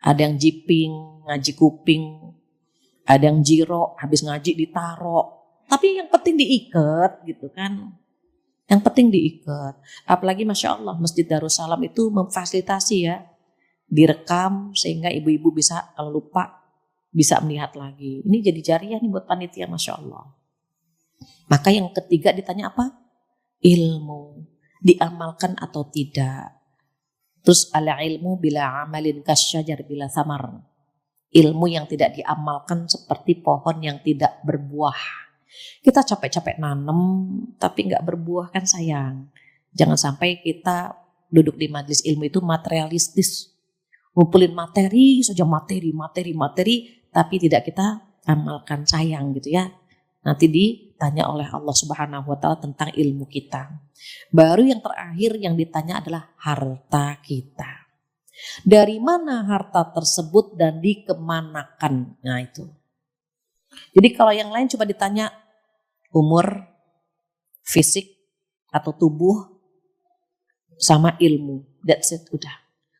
Ada yang jiping, ngaji kuping. Ada yang jiro, habis ngaji ditaro. Tapi yang penting diikat gitu kan. Yang penting diikat. Apalagi Masya Allah Masjid Darussalam itu memfasilitasi ya. Direkam sehingga ibu-ibu bisa kalau lupa bisa melihat lagi. Ini jadi jariah nih buat panitia Masya Allah. Maka yang ketiga ditanya apa? Ilmu. Diamalkan atau tidak. Terus ala ilmu bila amalin kasyajar bila samar. Ilmu yang tidak diamalkan seperti pohon yang tidak berbuah. Kita capek-capek nanam tapi nggak berbuah kan sayang. Jangan sampai kita duduk di majelis ilmu itu materialistis. Ngumpulin materi saja materi tapi tidak kita amalkan sayang gitu ya. Nanti ditanya oleh Allah Subhanahu wa taala tentang ilmu kita. Baru yang terakhir yang ditanya adalah harta kita. Dari mana harta tersebut dan dikemanakan? Nah itu. Jadi kalau yang lain coba ditanya umur, fisik, atau tubuh, sama ilmu. That's it, udah.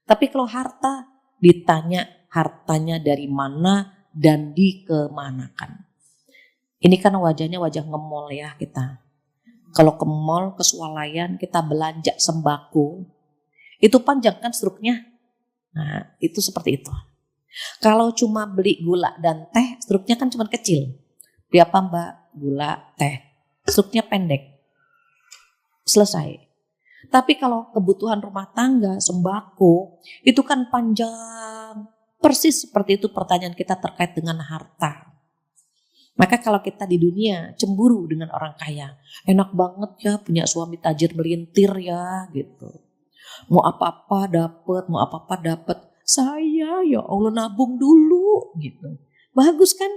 Tapi kalau harta, ditanya hartanya dari mana dan dikemanakan. Ini kan wajahnya wajah nge-mall ya kita. Kalau ke mall, ke swalayan, kita belanja sembako, itu panjang kan struknya. Nah itu seperti itu. Kalau cuma beli gula dan teh, struknya kan cuma kecil. Berapa Mbak? Gula, teh. Struknya pendek. Selesai. Tapi kalau kebutuhan rumah tangga, sembako, itu kan panjang. Persis seperti itu pertanyaan kita terkait dengan harta. Maka kalau kita di dunia cemburu dengan orang kaya, enak banget ya punya suami tajir melintir ya gitu. Mau apa-apa dapat. Saya ya Allah nabung dulu gitu. Bagus kan?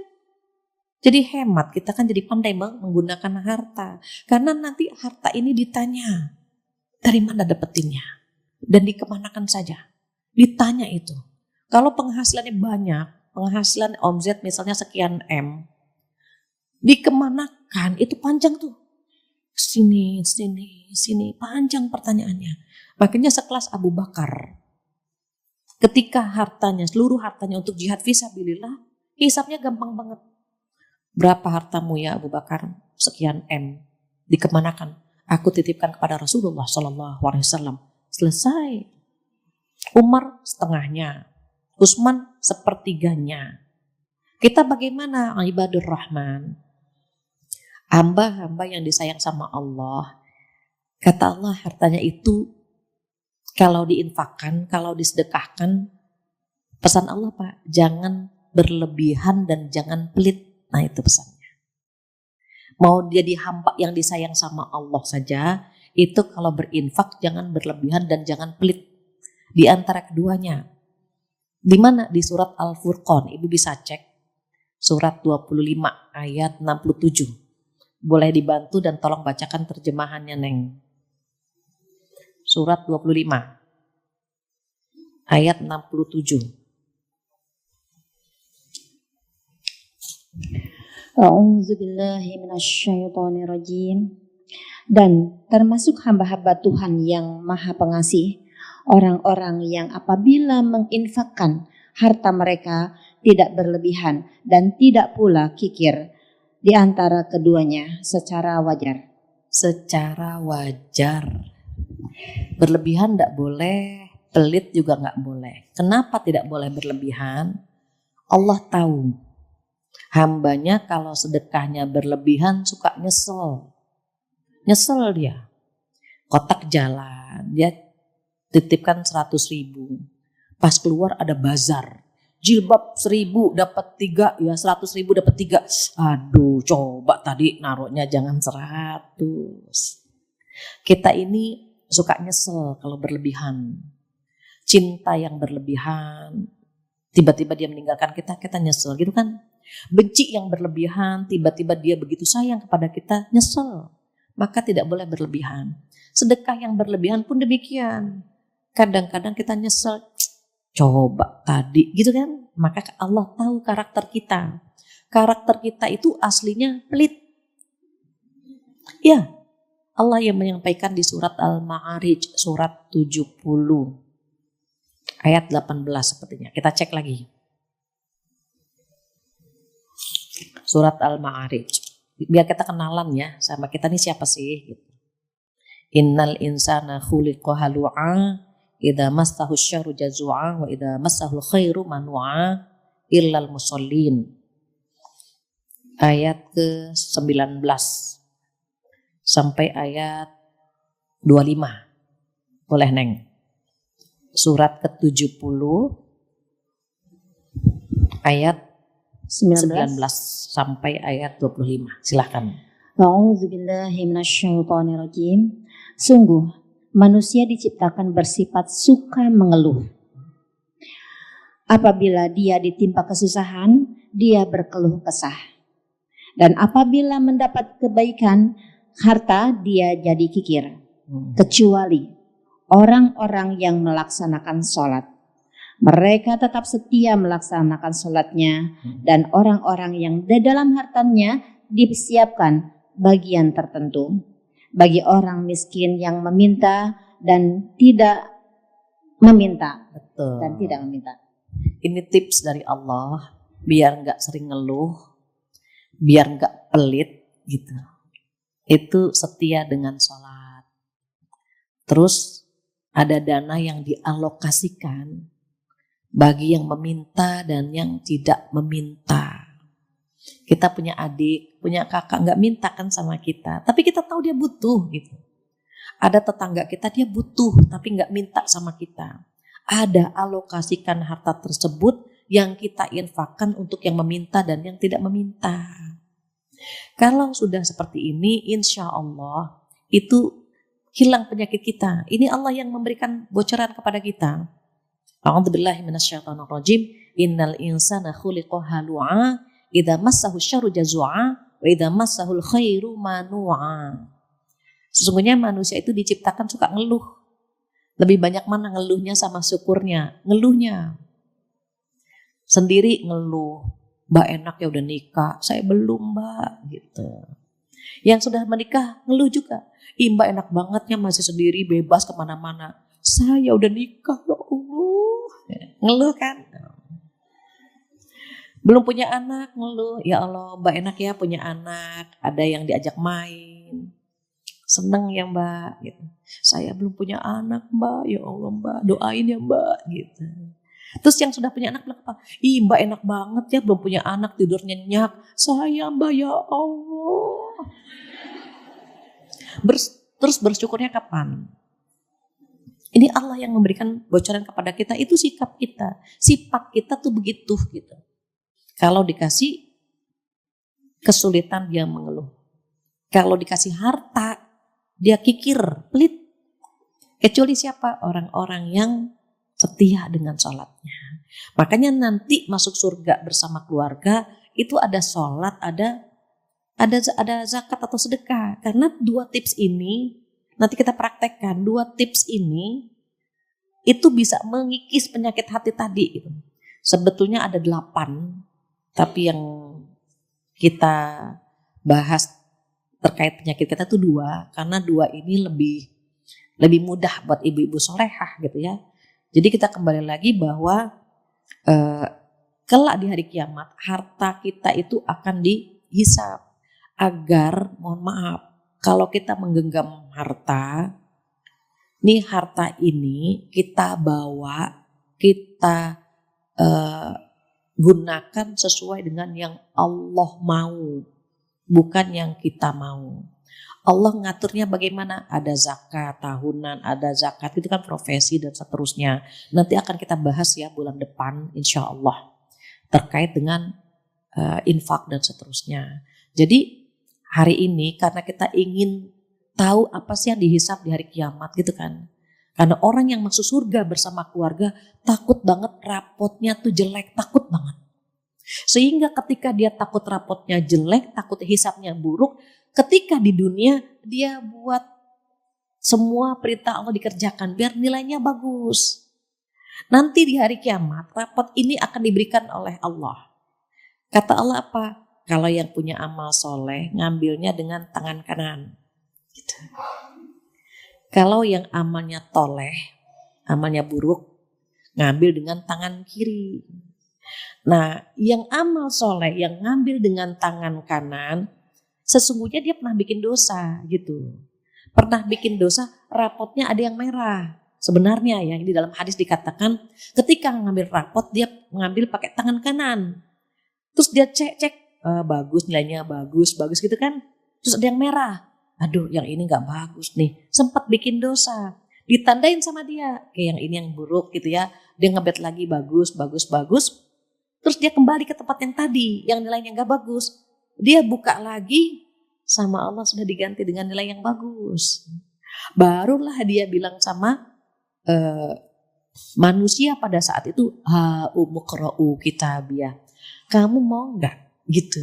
Jadi hemat, kita kan jadi pandai menggunakan harta. Karena nanti harta ini ditanya, dari mana dapetinnya? Dan dikemanakan saja? Ditanya itu. Kalau penghasilannya banyak, penghasilan omzet misalnya sekian M, dikemanakan? Itu panjang tuh. Sini, panjang pertanyaannya. Makanya sekelas Abu Bakar, ketika seluruh hartanya untuk jihad fisabilillah, hisapnya gampang banget. Berapa hartamu ya Abu Bakar? Sekian M. Dikemanakan? Aku titipkan kepada Rasulullah SAW. Selesai. Umar setengahnya. Utsman sepertiganya. Kita bagaimana ibadur Rahman? Hamba-hamba yang disayang sama Allah, kata Allah hartanya itu kalau diinfakkan, kalau disedekahkan, pesan Allah Pak, jangan berlebihan dan jangan pelit. Nah itu pesannya. Mau jadi hamba yang disayang sama Allah saja, itu kalau berinfak jangan berlebihan dan jangan pelit. Di antara keduanya. Di mana? Di surat Al-Furqan. Ibu bisa cek. Surat 25 ayat 67. Boleh dibantu dan tolong bacakan terjemahannya Neng. Surat 25 ayat 67. A'udzubillahi minasyaitonirrajim. Dan termasuk hamba-hamba Tuhan yang Maha Pengasih, orang-orang yang apabila menginfakkan harta mereka tidak berlebihan dan tidak pula kikir di antara keduanya secara wajar. Secara wajar. Berlebihan tidak boleh, pelit juga nggak boleh. Kenapa tidak boleh berlebihan? Allah tahu hambanya kalau sedekahnya berlebihan suka nyesel. Nyesel dia. Kotak jalan, dia titipkan 100.000. Pas keluar ada bazar. Jilbab 1.000 dapat 3, ya 100.000 dapat 3. Aduh, coba tadi naruhnya jangan 100. Kita ini suka nyesel kalau berlebihan. Cinta yang berlebihan, tiba-tiba dia meninggalkan kita, kita nyesel gitu kan. Benci yang berlebihan, tiba-tiba dia begitu sayang kepada kita, nyesel. Maka tidak boleh berlebihan. Sedekah yang berlebihan pun demikian. Kadang-kadang kita nyesel, coba tadi gitu kan. Maka Allah tahu karakter kita. Karakter kita itu aslinya pelit. Ya, Allah yang menyampaikan di surat Al-Ma'arij, surat 70 ayat 18 sepertinya. Kita cek lagi. Surat Al-Ma'arij. Biar kita kenalan ya sama kita nih siapa sih gitu. Innal insana khuliqa halu'a idza massahu syarru jazua wa idza massahu khairu manua illal musallin. Ayat ke-19 sampai ayat 25. Boleh Neng. Surat ke-70 ayat 19 sampai ayat 25. Silakan. A'udzubillahi minasyaitonirrajim. Sungguh manusia diciptakan bersifat suka mengeluh. Apabila dia ditimpa kesusahan, dia berkeluh kesah. Dan apabila mendapat kebaikan harta, dia jadi kikir. Kecuali orang-orang yang melaksanakan sholat. Mereka tetap setia melaksanakan sholatnya. Dan orang-orang yang di dalam hartanya disiapkan bagian tertentu. Bagi orang miskin yang meminta dan tidak meminta. Betul. Dan tidak meminta. Ini tips dari Allah biar nggak sering ngeluh, biar nggak pelit gitu. Itu setia dengan sholat. Terus ada dana yang dialokasikan bagi yang meminta dan yang tidak meminta. Kita punya adik, punya kakak nggak minta kan sama kita, tapi kita tahu dia butuh gitu. Ada tetangga kita dia butuh tapi nggak minta sama kita. Ada alokasikan harta tersebut yang kita infakkan untuk yang meminta dan yang tidak meminta. Kalau sudah seperti ini, insya Allah itu hilang penyakit kita. Ini Allah yang memberikan bocoran kepada kita. A'udzubillahi minasyaitonirrajim. Innal insana khuliqa halu'a idza massahu syarru jazua wa idza massahul khairu manua. Sesungguhnya manusia itu diciptakan suka ngeluh. Lebih banyak mana ngeluhnya sama syukurnya? Ngeluhnya. Sendiri ngeluh. Mbak enak ya udah nikah, saya belum mbak gitu. Yang sudah menikah ngeluh juga. Mbak enak bangetnya masih sendiri bebas kemana-mana. Saya udah nikah ya Allah. Ngeluh kan? Belum punya anak ngeluh. Ya Allah mbak enak ya punya anak. Ada yang diajak main. Seneng ya mbak gitu. Saya belum punya anak mbak. Ya Allah mbak doain ya mbak gitu. Terus yang sudah punya anak bilang apa? Mbak enak banget ya belum punya anak tidur nyenyak. Saya mbak ya Allah. Terus bersyukurnya kapan? Ini Allah yang memberikan bocoran kepada kita, itu sikap kita. Sifat kita tuh begitu gitu. Kalau dikasih kesulitan dia mengeluh. Kalau dikasih harta dia kikir, pelit. Kecuali siapa? Orang-orang yang setia dengan sholatnya. Makanya nanti masuk surga bersama keluarga itu ada sholat, ada zakat atau sedekah. Karena 2 tips ini nanti kita praktekkan. 2 tips ini itu bisa mengikis penyakit hati tadi gitu. Sebetulnya ada 8, tapi yang kita bahas terkait penyakit kita itu 2, karena 2 ini lebih mudah buat ibu-ibu solehah gitu ya. Jadi kita kembali lagi bahwa kelak di hari kiamat harta kita itu akan dihisab agar, mohon maaf, kalau kita menggenggam harta, nih harta ini kita bawa, kita gunakan sesuai dengan yang Allah mau, bukan yang kita mau. Allah ngaturnya bagaimana? Ada zakat tahunan, ada zakat, itu kan profesi dan seterusnya. Nanti akan kita bahas ya bulan depan insya Allah terkait dengan infak dan seterusnya. Jadi hari ini karena kita ingin tahu apa sih yang dihisab di hari kiamat gitu kan. Karena orang yang masuk surga bersama keluarga takut banget rapotnya tuh jelek, takut banget. Sehingga ketika dia takut rapotnya jelek, takut hisabnya buruk, ketika di dunia dia buat semua perintah Allah dikerjakan biar nilainya bagus. Nanti di hari kiamat rapot ini akan diberikan oleh Allah. Kata Allah apa? Kalau yang punya amal soleh ngambilnya dengan tangan kanan. Gitu. Kalau yang amalnya toleh, amalnya buruk, ngambil dengan tangan kiri. Nah, yang amal soleh yang ngambil dengan tangan kanan, sesungguhnya dia pernah bikin dosa gitu. Pernah bikin dosa, rapotnya ada yang merah. Sebenarnya ya, ini dalam hadis dikatakan ketika ngambil rapot dia ngambil pakai tangan kanan. Terus dia cek, bagus nilainya, bagus gitu kan. Terus ada yang merah. Aduh, yang ini gak bagus nih. Sempat bikin dosa. Ditandain sama dia. Kayak yang ini yang buruk gitu ya. Dia ngebet lagi bagus. Terus dia kembali ke tempat yang tadi, yang nilainya gak bagus. Dia buka lagi, sama Allah sudah diganti dengan nilai yang bagus. Barulah dia bilang sama manusia pada saat itu, ha'umuqra'u kitabiyah. Kamu mau gak gitu?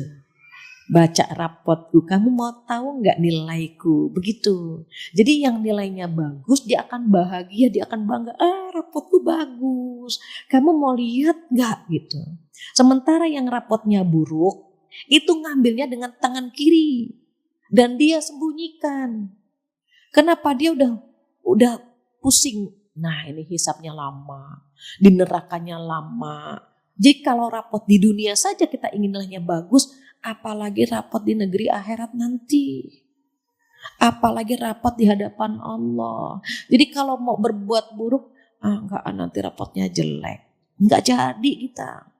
Baca rapotku, kamu mau tahu gak nilaiku? Begitu. Jadi yang nilainya bagus, dia akan bahagia, dia akan bangga. Rapotku bagus. Kamu mau lihat gak gitu? Sementara yang rapotnya buruk, itu ngambilnya dengan tangan kiri. Dan dia sembunyikan. Kenapa? Dia udah pusing. Nah ini hisabnya lama. Di nerakanya lama. Jadi kalau rapot di dunia saja kita ingin nilainya bagus, apalagi rapot di negeri akhirat nanti. Apalagi rapot di hadapan Allah. Jadi kalau mau berbuat buruk, enggak, nanti rapotnya jelek. Enggak jadi kita.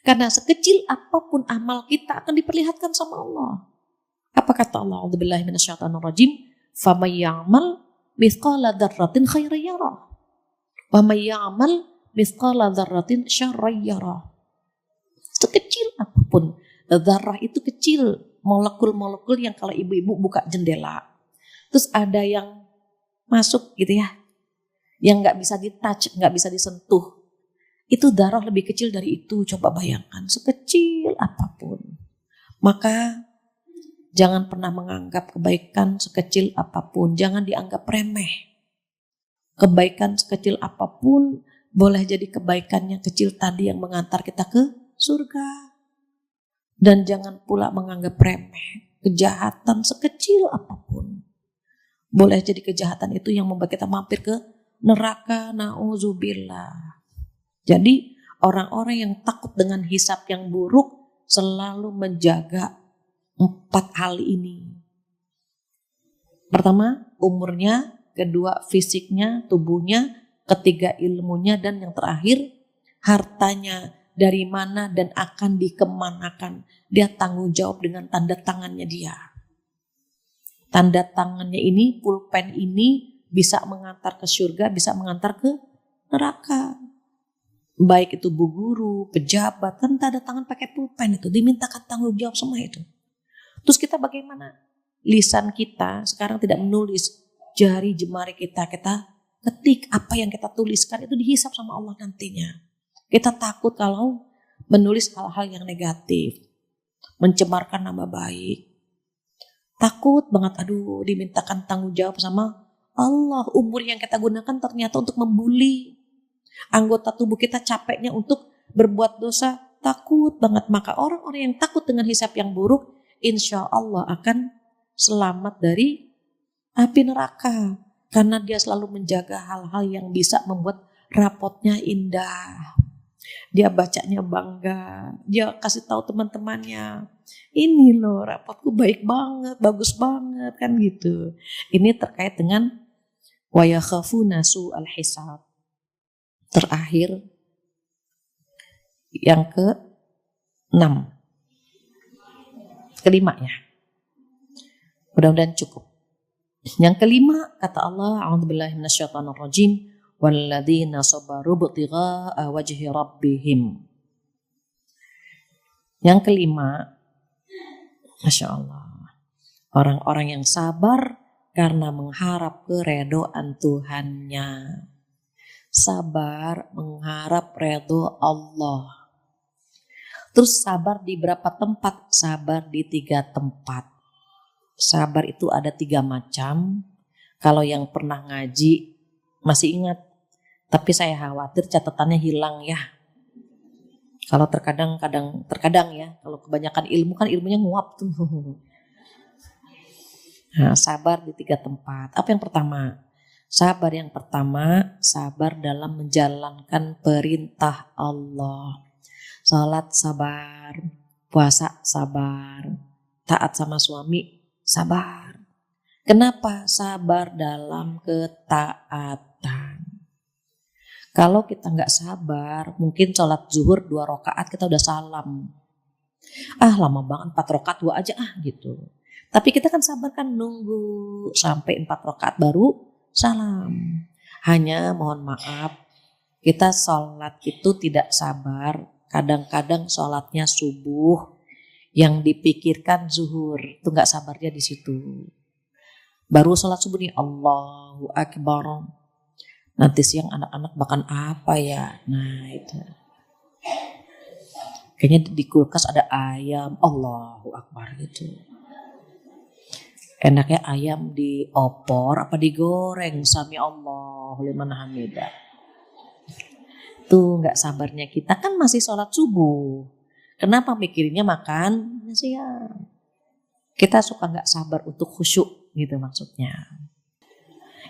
Karena sekecil apapun amal kita akan diperlihatkan sama Allah. Apa kata Allah? A'udzubillahi minasyaitonirrajim. Faman ya'mal mithqala dzarratin khairan yarah. Wa may ya'mal mithqala dzarratin syarran yarah. Sekecil apapun. Dzarrah itu kecil, molekul-molekul yang kalau ibu-ibu buka jendela, terus ada yang masuk gitu ya, yang nggak bisa di-touch, nggak bisa disentuh. Itu darah lebih kecil dari itu. Coba bayangkan, sekecil apapun. Maka jangan pernah menganggap kebaikan sekecil apapun. Jangan dianggap remeh. Kebaikan sekecil apapun boleh jadi kebaikan yang kecil tadi yang mengantar kita ke surga. Dan jangan pula menganggap remeh kejahatan sekecil apapun. Boleh jadi kejahatan itu yang membuat kita mampir ke neraka. Na'udzubillah. Jadi orang-orang yang takut dengan hisab yang buruk selalu menjaga 4 hal ini. Pertama, umurnya. Kedua, fisiknya, tubuhnya. Ketiga, ilmunya. Dan yang terakhir, hartanya dari mana dan akan dikemanakan. Dia tanggung jawab dengan tanda tangannya dia. Tanda tangannya ini, pulpen ini bisa mengantar ke surga, bisa mengantar ke neraka. Baik itu bu guru, pejabat, kan tanda tangan pakai pulpen itu, dimintakan tanggung jawab semua itu. Terus kita bagaimana? Lisan kita sekarang tidak menulis, jari jemari kita ketik apa yang kita tuliskan itu dihisap sama Allah nantinya. Kita takut kalau menulis hal-hal yang negatif, mencemarkan nama baik. Takut banget, aduh dimintakan tanggung jawab sama Allah. Umur yang kita gunakan ternyata untuk membuli. Anggota tubuh kita capeknya untuk berbuat dosa, takut banget. Maka orang-orang yang takut dengan hisab yang buruk, insya Allah akan selamat dari api neraka. Karena dia selalu menjaga hal-hal yang bisa membuat rapotnya indah. Dia bacanya bangga, dia kasih tahu teman-temannya, ini loh rapotku baik banget, bagus banget, kan gitu. Ini terkait dengan wa yakhafuna su'al hisab. Terakhir yang ke-6. Kelima ya. Mudah-mudahan cukup. Yang kelima kata Allah, a'udzubillahi minasyaitonirrajim, walladzina sabaru ibtigha'a wajhi rabbihim. Yang kelima, Masya Allah, orang-orang yang sabar karena mengharap keredoan Tuhannya. Sabar mengharap redho Allah. Terus sabar di berapa tempat? Sabar di 3 tempat. Sabar itu ada 3 macam. Kalau yang pernah ngaji masih ingat. Tapi saya khawatir catatannya hilang ya. Kalau terkadang ya, kalau kebanyakan ilmu kan ilmunya nguap tuh. Nah, sabar di 3 tempat. Apa yang pertama? Sabar yang pertama, sabar dalam menjalankan perintah Allah. Salat sabar, puasa sabar, taat sama suami sabar. Kenapa? Sabar dalam ketaatan. Kalau kita nggak sabar, mungkin sholat zuhur 2 rakaat kita udah salam. Lama banget 4 rakaat 2 aja gitu. Tapi kita kan sabar kan nunggu sampai 4 rakaat baru salam. Hanya mohon maaf, kita sholat itu tidak sabar. Kadang-kadang sholatnya subuh, yang dipikirkan zuhur. Itu nggak sabarnya di situ. Baru sholat subuh nih, Allahu Akbar. Nanti siang anak-anak makan apa ya? Nah itu. Kayaknya di kulkas ada ayam. Allahu Akbar gitu. Enaknya ayam diopor apa digoreng? Sami Allah liman hamidah. Tuh gak sabarnya kita kan masih sholat subuh. Kenapa mikirnya makan siang? Kita suka gak sabar untuk khusyuk gitu maksudnya.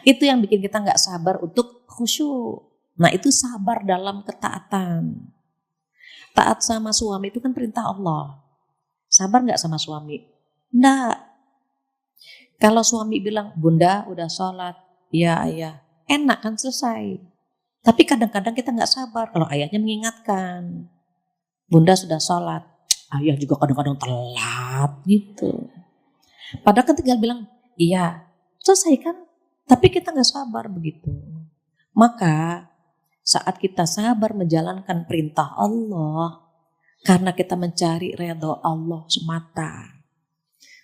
Itu yang bikin kita gak sabar untuk khusyuk. Nah itu sabar dalam ketaatan. Taat sama suami itu kan perintah Allah. Sabar gak sama suami? Enggak. Kalau suami bilang, Bunda udah sholat, ya ayah, enak kan selesai. Tapi kadang-kadang kita gak sabar kalau ayahnya mengingatkan. Bunda sudah sholat, ayah juga kadang-kadang telat gitu. Padahal kan tinggal bilang, iya selesai kan. Tapi kita gak sabar begitu. Maka saat kita sabar menjalankan perintah Allah, karena kita mencari redha Allah semata.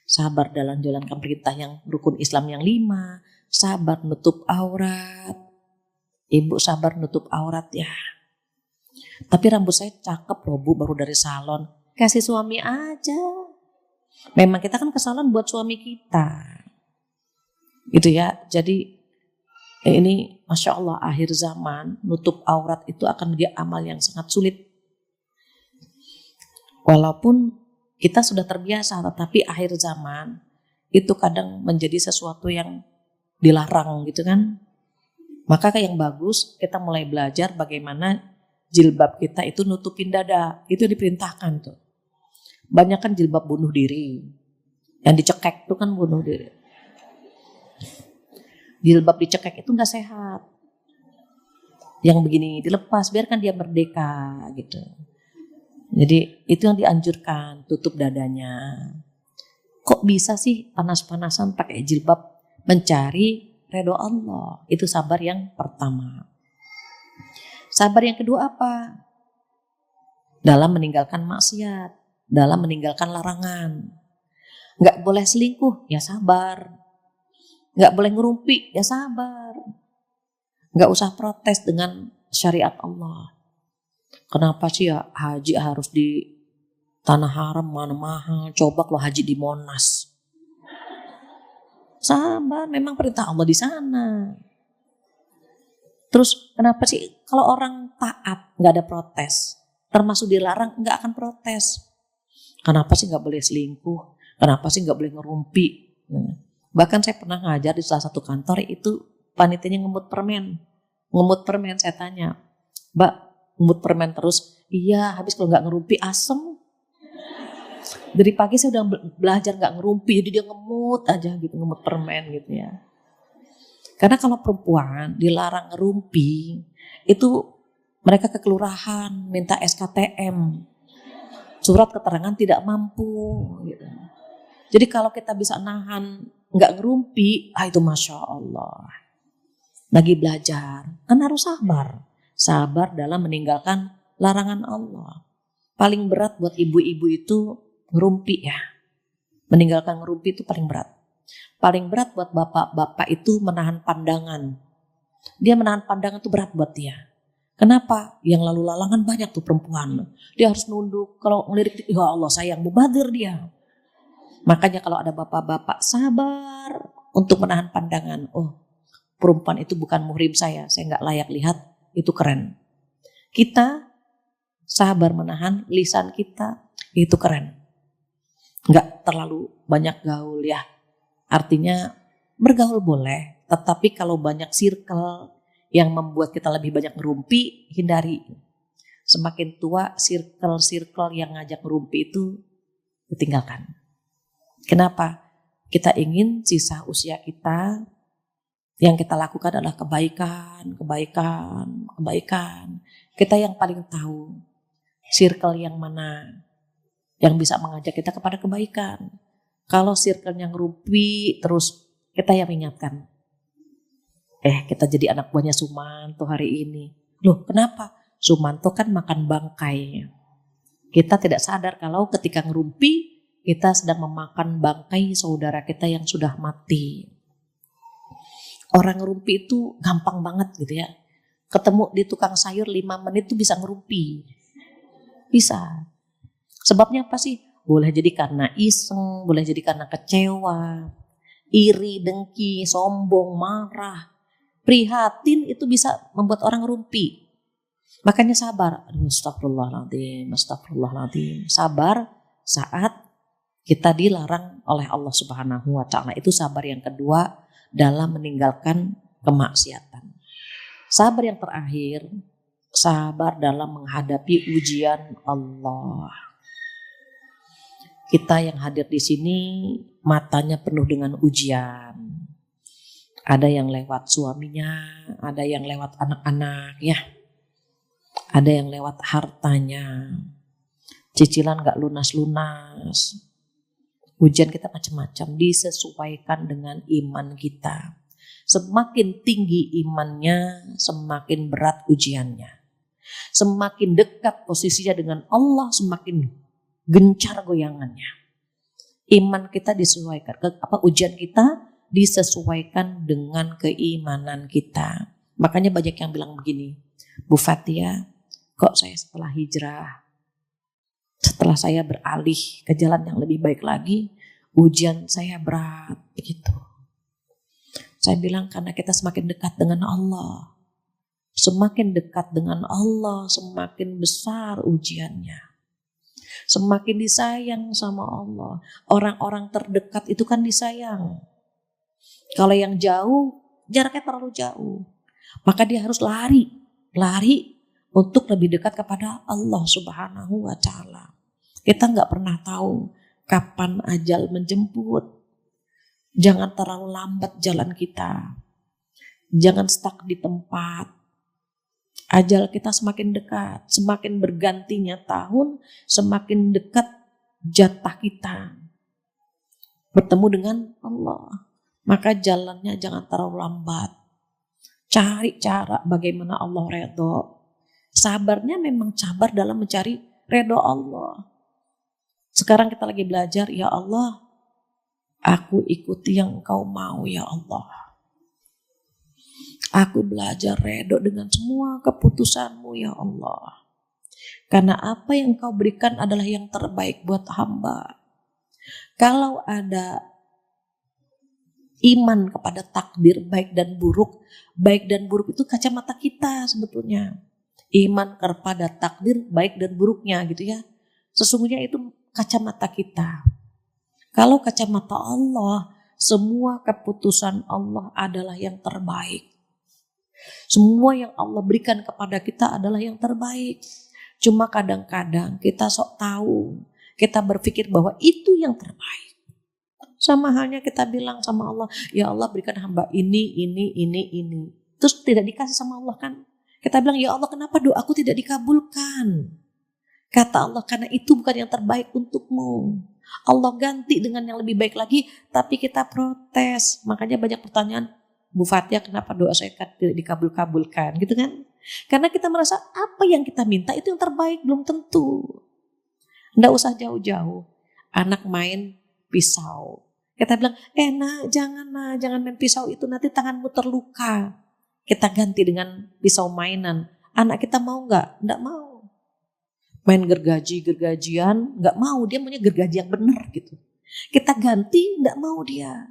Sabar dalam menjalankan perintah yang rukun Islam yang 5. Sabar nutup aurat. Ibu sabar nutup aurat ya. Tapi rambut saya cakep loh Bu, baru dari salon. Kasih suami aja. Memang kita kan ke salon buat suami kita. Gitu ya. Jadi ini Masya Allah akhir zaman nutup aurat itu akan menjadi amal yang sangat sulit. Walaupun kita sudah terbiasa, tetapi akhir zaman itu kadang menjadi sesuatu yang dilarang gitu kan. Maka yang bagus kita mulai belajar bagaimana jilbab kita itu nutupin dada. Itu diperintahkan tuh. Banyak kan jilbab bunuh diri. Yang dicekek itu kan bunuh diri. Jilbab dicekek itu gak sehat. Yang begini dilepas, biarkan dia merdeka gitu. Jadi itu yang dianjurkan, tutup dadanya. Kok bisa sih panas-panasan pakai jilbab mencari ridho Allah? Itu sabar yang pertama. Sabar yang kedua apa? Dalam meninggalkan maksiat, dalam meninggalkan larangan. Nggak boleh selingkuh, ya sabar. Nggak boleh ngerumpi, ya sabar. Nggak usah protes dengan syariat Allah. Kenapa sih ya haji harus di tanah haram, mana mahal, coba kalau haji di Monas. Sabar, memang perintah Allah di sana. Terus kenapa sih kalau orang taat nggak ada protes, termasuk dilarang nggak akan protes. Kenapa sih nggak boleh selingkuh? Kenapa sih nggak boleh ngerumpi? Bahkan saya pernah ngajar di salah satu kantor itu panitianya ngemut permen. Ngemut permen, saya tanya, Mbak ngemut permen terus? Iya, habis kalau nggak ngerumpi asem. Dari pagi saya udah belajar nggak ngerumpi, jadi dia ngemut aja gitu, ngemut permen gitu ya. Karena kalau perempuan dilarang ngerumpi, itu mereka ke kelurahan minta SKTM, surat keterangan tidak mampu. Gitu. Jadi kalau kita bisa nahan nggak ngerumpi, itu Masya Allah. Lagi belajar, kan harus sabar. Sabar dalam meninggalkan larangan Allah. Paling berat buat ibu-ibu itu ngerumpi ya. Meninggalkan ngerumpi itu paling berat. Paling berat buat bapak-bapak itu menahan pandangan. Dia menahan pandangan itu berat buat dia. Kenapa? Yang lalu lalangan banyak tuh perempuan. Dia harus nunduk. Kalau ngelirik, ya Allah sayang, mubadir dia. Makanya kalau ada bapak-bapak sabar untuk menahan pandangan. Oh, perempuan itu bukan muhrim saya nggak layak lihat. Itu keren. Kita sabar menahan lisan kita, itu keren. Nggak terlalu banyak gaul ya. Artinya bergaul boleh, tetapi kalau banyak circle yang membuat kita lebih banyak ngerumpi, hindari. Semakin tua, circle-circle yang ngajak ngerumpi itu ditinggalkan. Kenapa? Kita ingin sisa usia kita yang kita lakukan adalah kebaikan. Kita yang paling tahu circle yang mana yang bisa mengajak kita kepada kebaikan. Kalau circle-nya ngerumpi terus, kita yang mengingatkan. Kita jadi anak buahnya Sumanto hari ini. Loh, kenapa? Sumanto kan makan bangkai. Kita tidak sadar kalau ketika ngerumpi, kita sedang memakan bangkai saudara kita yang sudah mati. Orang ngerumpi itu gampang banget gitu ya. Ketemu di tukang sayur 5 menit tuh bisa ngerumpi. Bisa. Sebabnya apa sih? Boleh jadi karena iseng, boleh jadi karena kecewa, iri, dengki, sombong, marah, prihatin, itu bisa membuat orang ngerumpi. Makanya sabar. Astagfirullahaladzim. Sabar saat kita dilarang oleh Allah Subhanahu wa Ta'ala. Itu sabar yang kedua dalam meninggalkan kemaksiatan. Sabar yang terakhir, sabar dalam menghadapi ujian Allah. Kita yang hadir di sini matanya penuh dengan ujian. Ada yang lewat suaminya, ada yang lewat anak-anak ya. Ada yang lewat hartanya. Cicilan gak lunas-lunas. Ujian kita macam-macam, disesuaikan dengan iman kita. Semakin tinggi imannya, semakin berat ujiannya. Semakin dekat posisinya dengan Allah, semakin gencar goyangannya. Iman kita disesuaikan, ujian kita disesuaikan dengan keimanan kita. Makanya banyak yang bilang begini, Bu Fatia, kok saya setelah hijrah, setelah saya beralih ke jalan yang lebih baik lagi, ujian saya berat begitu. Saya bilang karena kita semakin dekat dengan Allah. Semakin dekat dengan Allah, semakin besar ujiannya. Semakin disayang sama Allah. Orang-orang terdekat itu kan disayang. Kalau yang jauh, jaraknya terlalu jauh. Maka dia harus lari untuk lebih dekat kepada Allah Subhanahu wa Ta'ala. Kita nggak pernah tahu kapan ajal menjemput. Jangan terlalu lambat jalan kita. Jangan stuck di tempat. Ajal kita semakin dekat, semakin bergantinya tahun, semakin dekat jatah kita. bertemu dengan Allah. Maka jalannya jangan terlalu lambat. Cari cara bagaimana Allah redho. Sabarnya memang sabar dalam mencari redho Allah. Sekarang kita lagi belajar, ya Allah, aku ikuti yang Engkau mau ya Allah. Aku belajar redho dengan semua keputusan-Mu ya Allah. Karena apa yang Engkau berikan adalah yang terbaik buat hamba. Kalau ada iman kepada takdir baik dan buruk itu kacamata kita sebetulnya. Iman kepada takdir baik dan buruknya gitu ya. Sesungguhnya itu kacamata kita. Kalau kacamata Allah, semua keputusan Allah adalah yang terbaik. Semua yang Allah berikan kepada kita adalah yang terbaik. Cuma kadang-kadang kita sok tahu, kita berpikir bahwa itu yang terbaik. Sama halnya kita bilang sama Allah, ya Allah berikan hamba ini. Terus tidak dikasih sama Allah kan? Kita bilang, ya Allah kenapa doaku tidak dikabulkan? Kata Allah, karena itu bukan yang terbaik untukmu. Allah ganti dengan yang lebih baik lagi, tapi kita protes. Makanya banyak pertanyaan, Bu Fatia kenapa doa saya tidak dikabul-kabulkan gitu kan? Karena kita merasa apa yang kita minta itu yang terbaik, belum tentu. Nggak usah jauh-jauh. Anak main pisau. Kita bilang, nak jangan main pisau itu, nanti tanganmu terluka. Kita ganti dengan pisau mainan. Anak kita mau nggak? Nggak mau. Main gergajian, nggak mau. Dia maunya gergaji yang benar gitu. Kita ganti, nggak mau dia.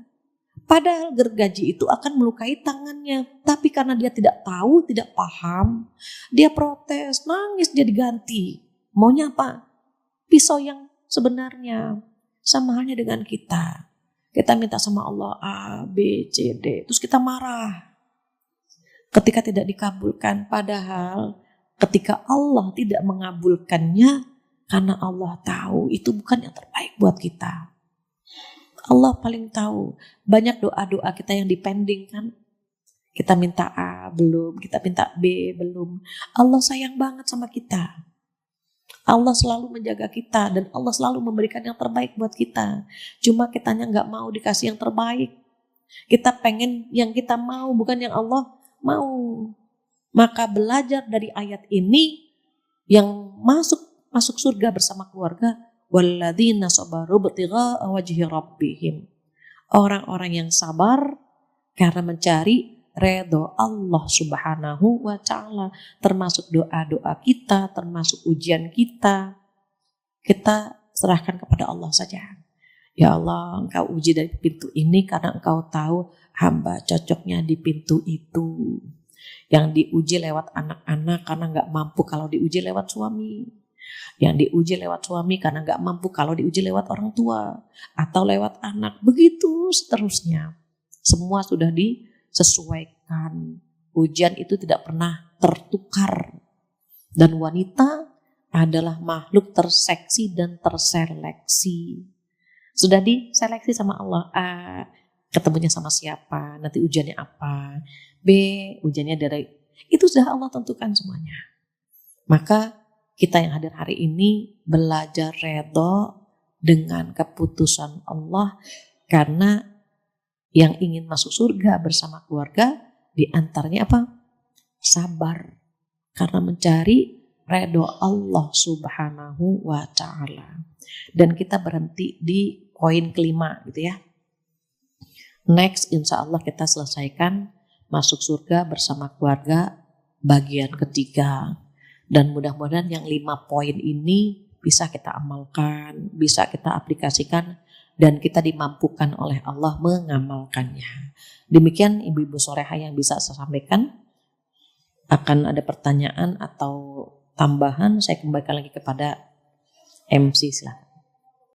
Padahal gergaji itu akan melukai tangannya. Tapi karena dia tidak tahu, tidak paham, dia protes, nangis, dia diganti. Maunya apa? Pisau yang sebenarnya. Sama halnya dengan kita. Kita minta sama Allah A, B, C, D. Terus kita marah. Ketika tidak dikabulkan. Padahal ketika Allah tidak mengabulkannya, karena Allah tahu itu bukan yang terbaik buat kita. Allah paling tahu. Banyak doa-doa kita yang dipending kan. Kita minta A belum, kita minta B belum. Allah sayang banget sama kita. Allah selalu menjaga kita dan Allah selalu memberikan yang terbaik buat kita. Cuma kitanya nggak mau dikasih yang terbaik. Kita pengen yang kita mau, bukan yang Allah mau. Maka belajar dari ayat ini, yang masuk surga bersama keluarga, walladzina sabaru ibtigha'a wajhi rabbihim. Orang-orang yang sabar karena mencari redho Allah Subhanahu wa ta'ala, termasuk doa-doa kita, termasuk ujian kita. Kita serahkan kepada Allah saja. Ya Allah, Engkau uji dari pintu ini karena Engkau tahu hamba cocoknya di pintu itu. Yang diuji lewat anak-anak karena gak mampu kalau diuji lewat suami. Yang diuji lewat suami karena gak mampu kalau diuji lewat orang tua. Atau lewat anak. Begitu seterusnya. Semua sudah disesuaikan. Ujian itu tidak pernah tertukar. Dan wanita adalah makhluk terseksi dan terseleksi. Sudah diseleksi sama Allah. A, ketemunya sama siapa, nanti ujiannya apa. B, ujiannya dari, itu sudah Allah tentukan semuanya. Maka kita yang hadir hari ini belajar redho dengan keputusan Allah. Karena yang ingin masuk surga bersama keluarga, diantaranya apa? Sabar. Karena mencari redho Allah Subhanahu wa ta'ala. Dan kita berhenti di poin kelima gitu ya. Next insya Allah kita selesaikan masuk surga bersama keluarga bagian ketiga. Dan mudah-mudahan yang 5 poin ini bisa kita amalkan, bisa kita aplikasikan, dan kita dimampukan oleh Allah mengamalkannya. Demikian ibu-ibu soleha yang bisa saya sampaikan. Akan ada pertanyaan atau tambahan, saya kembalikan lagi kepada MC silahkan.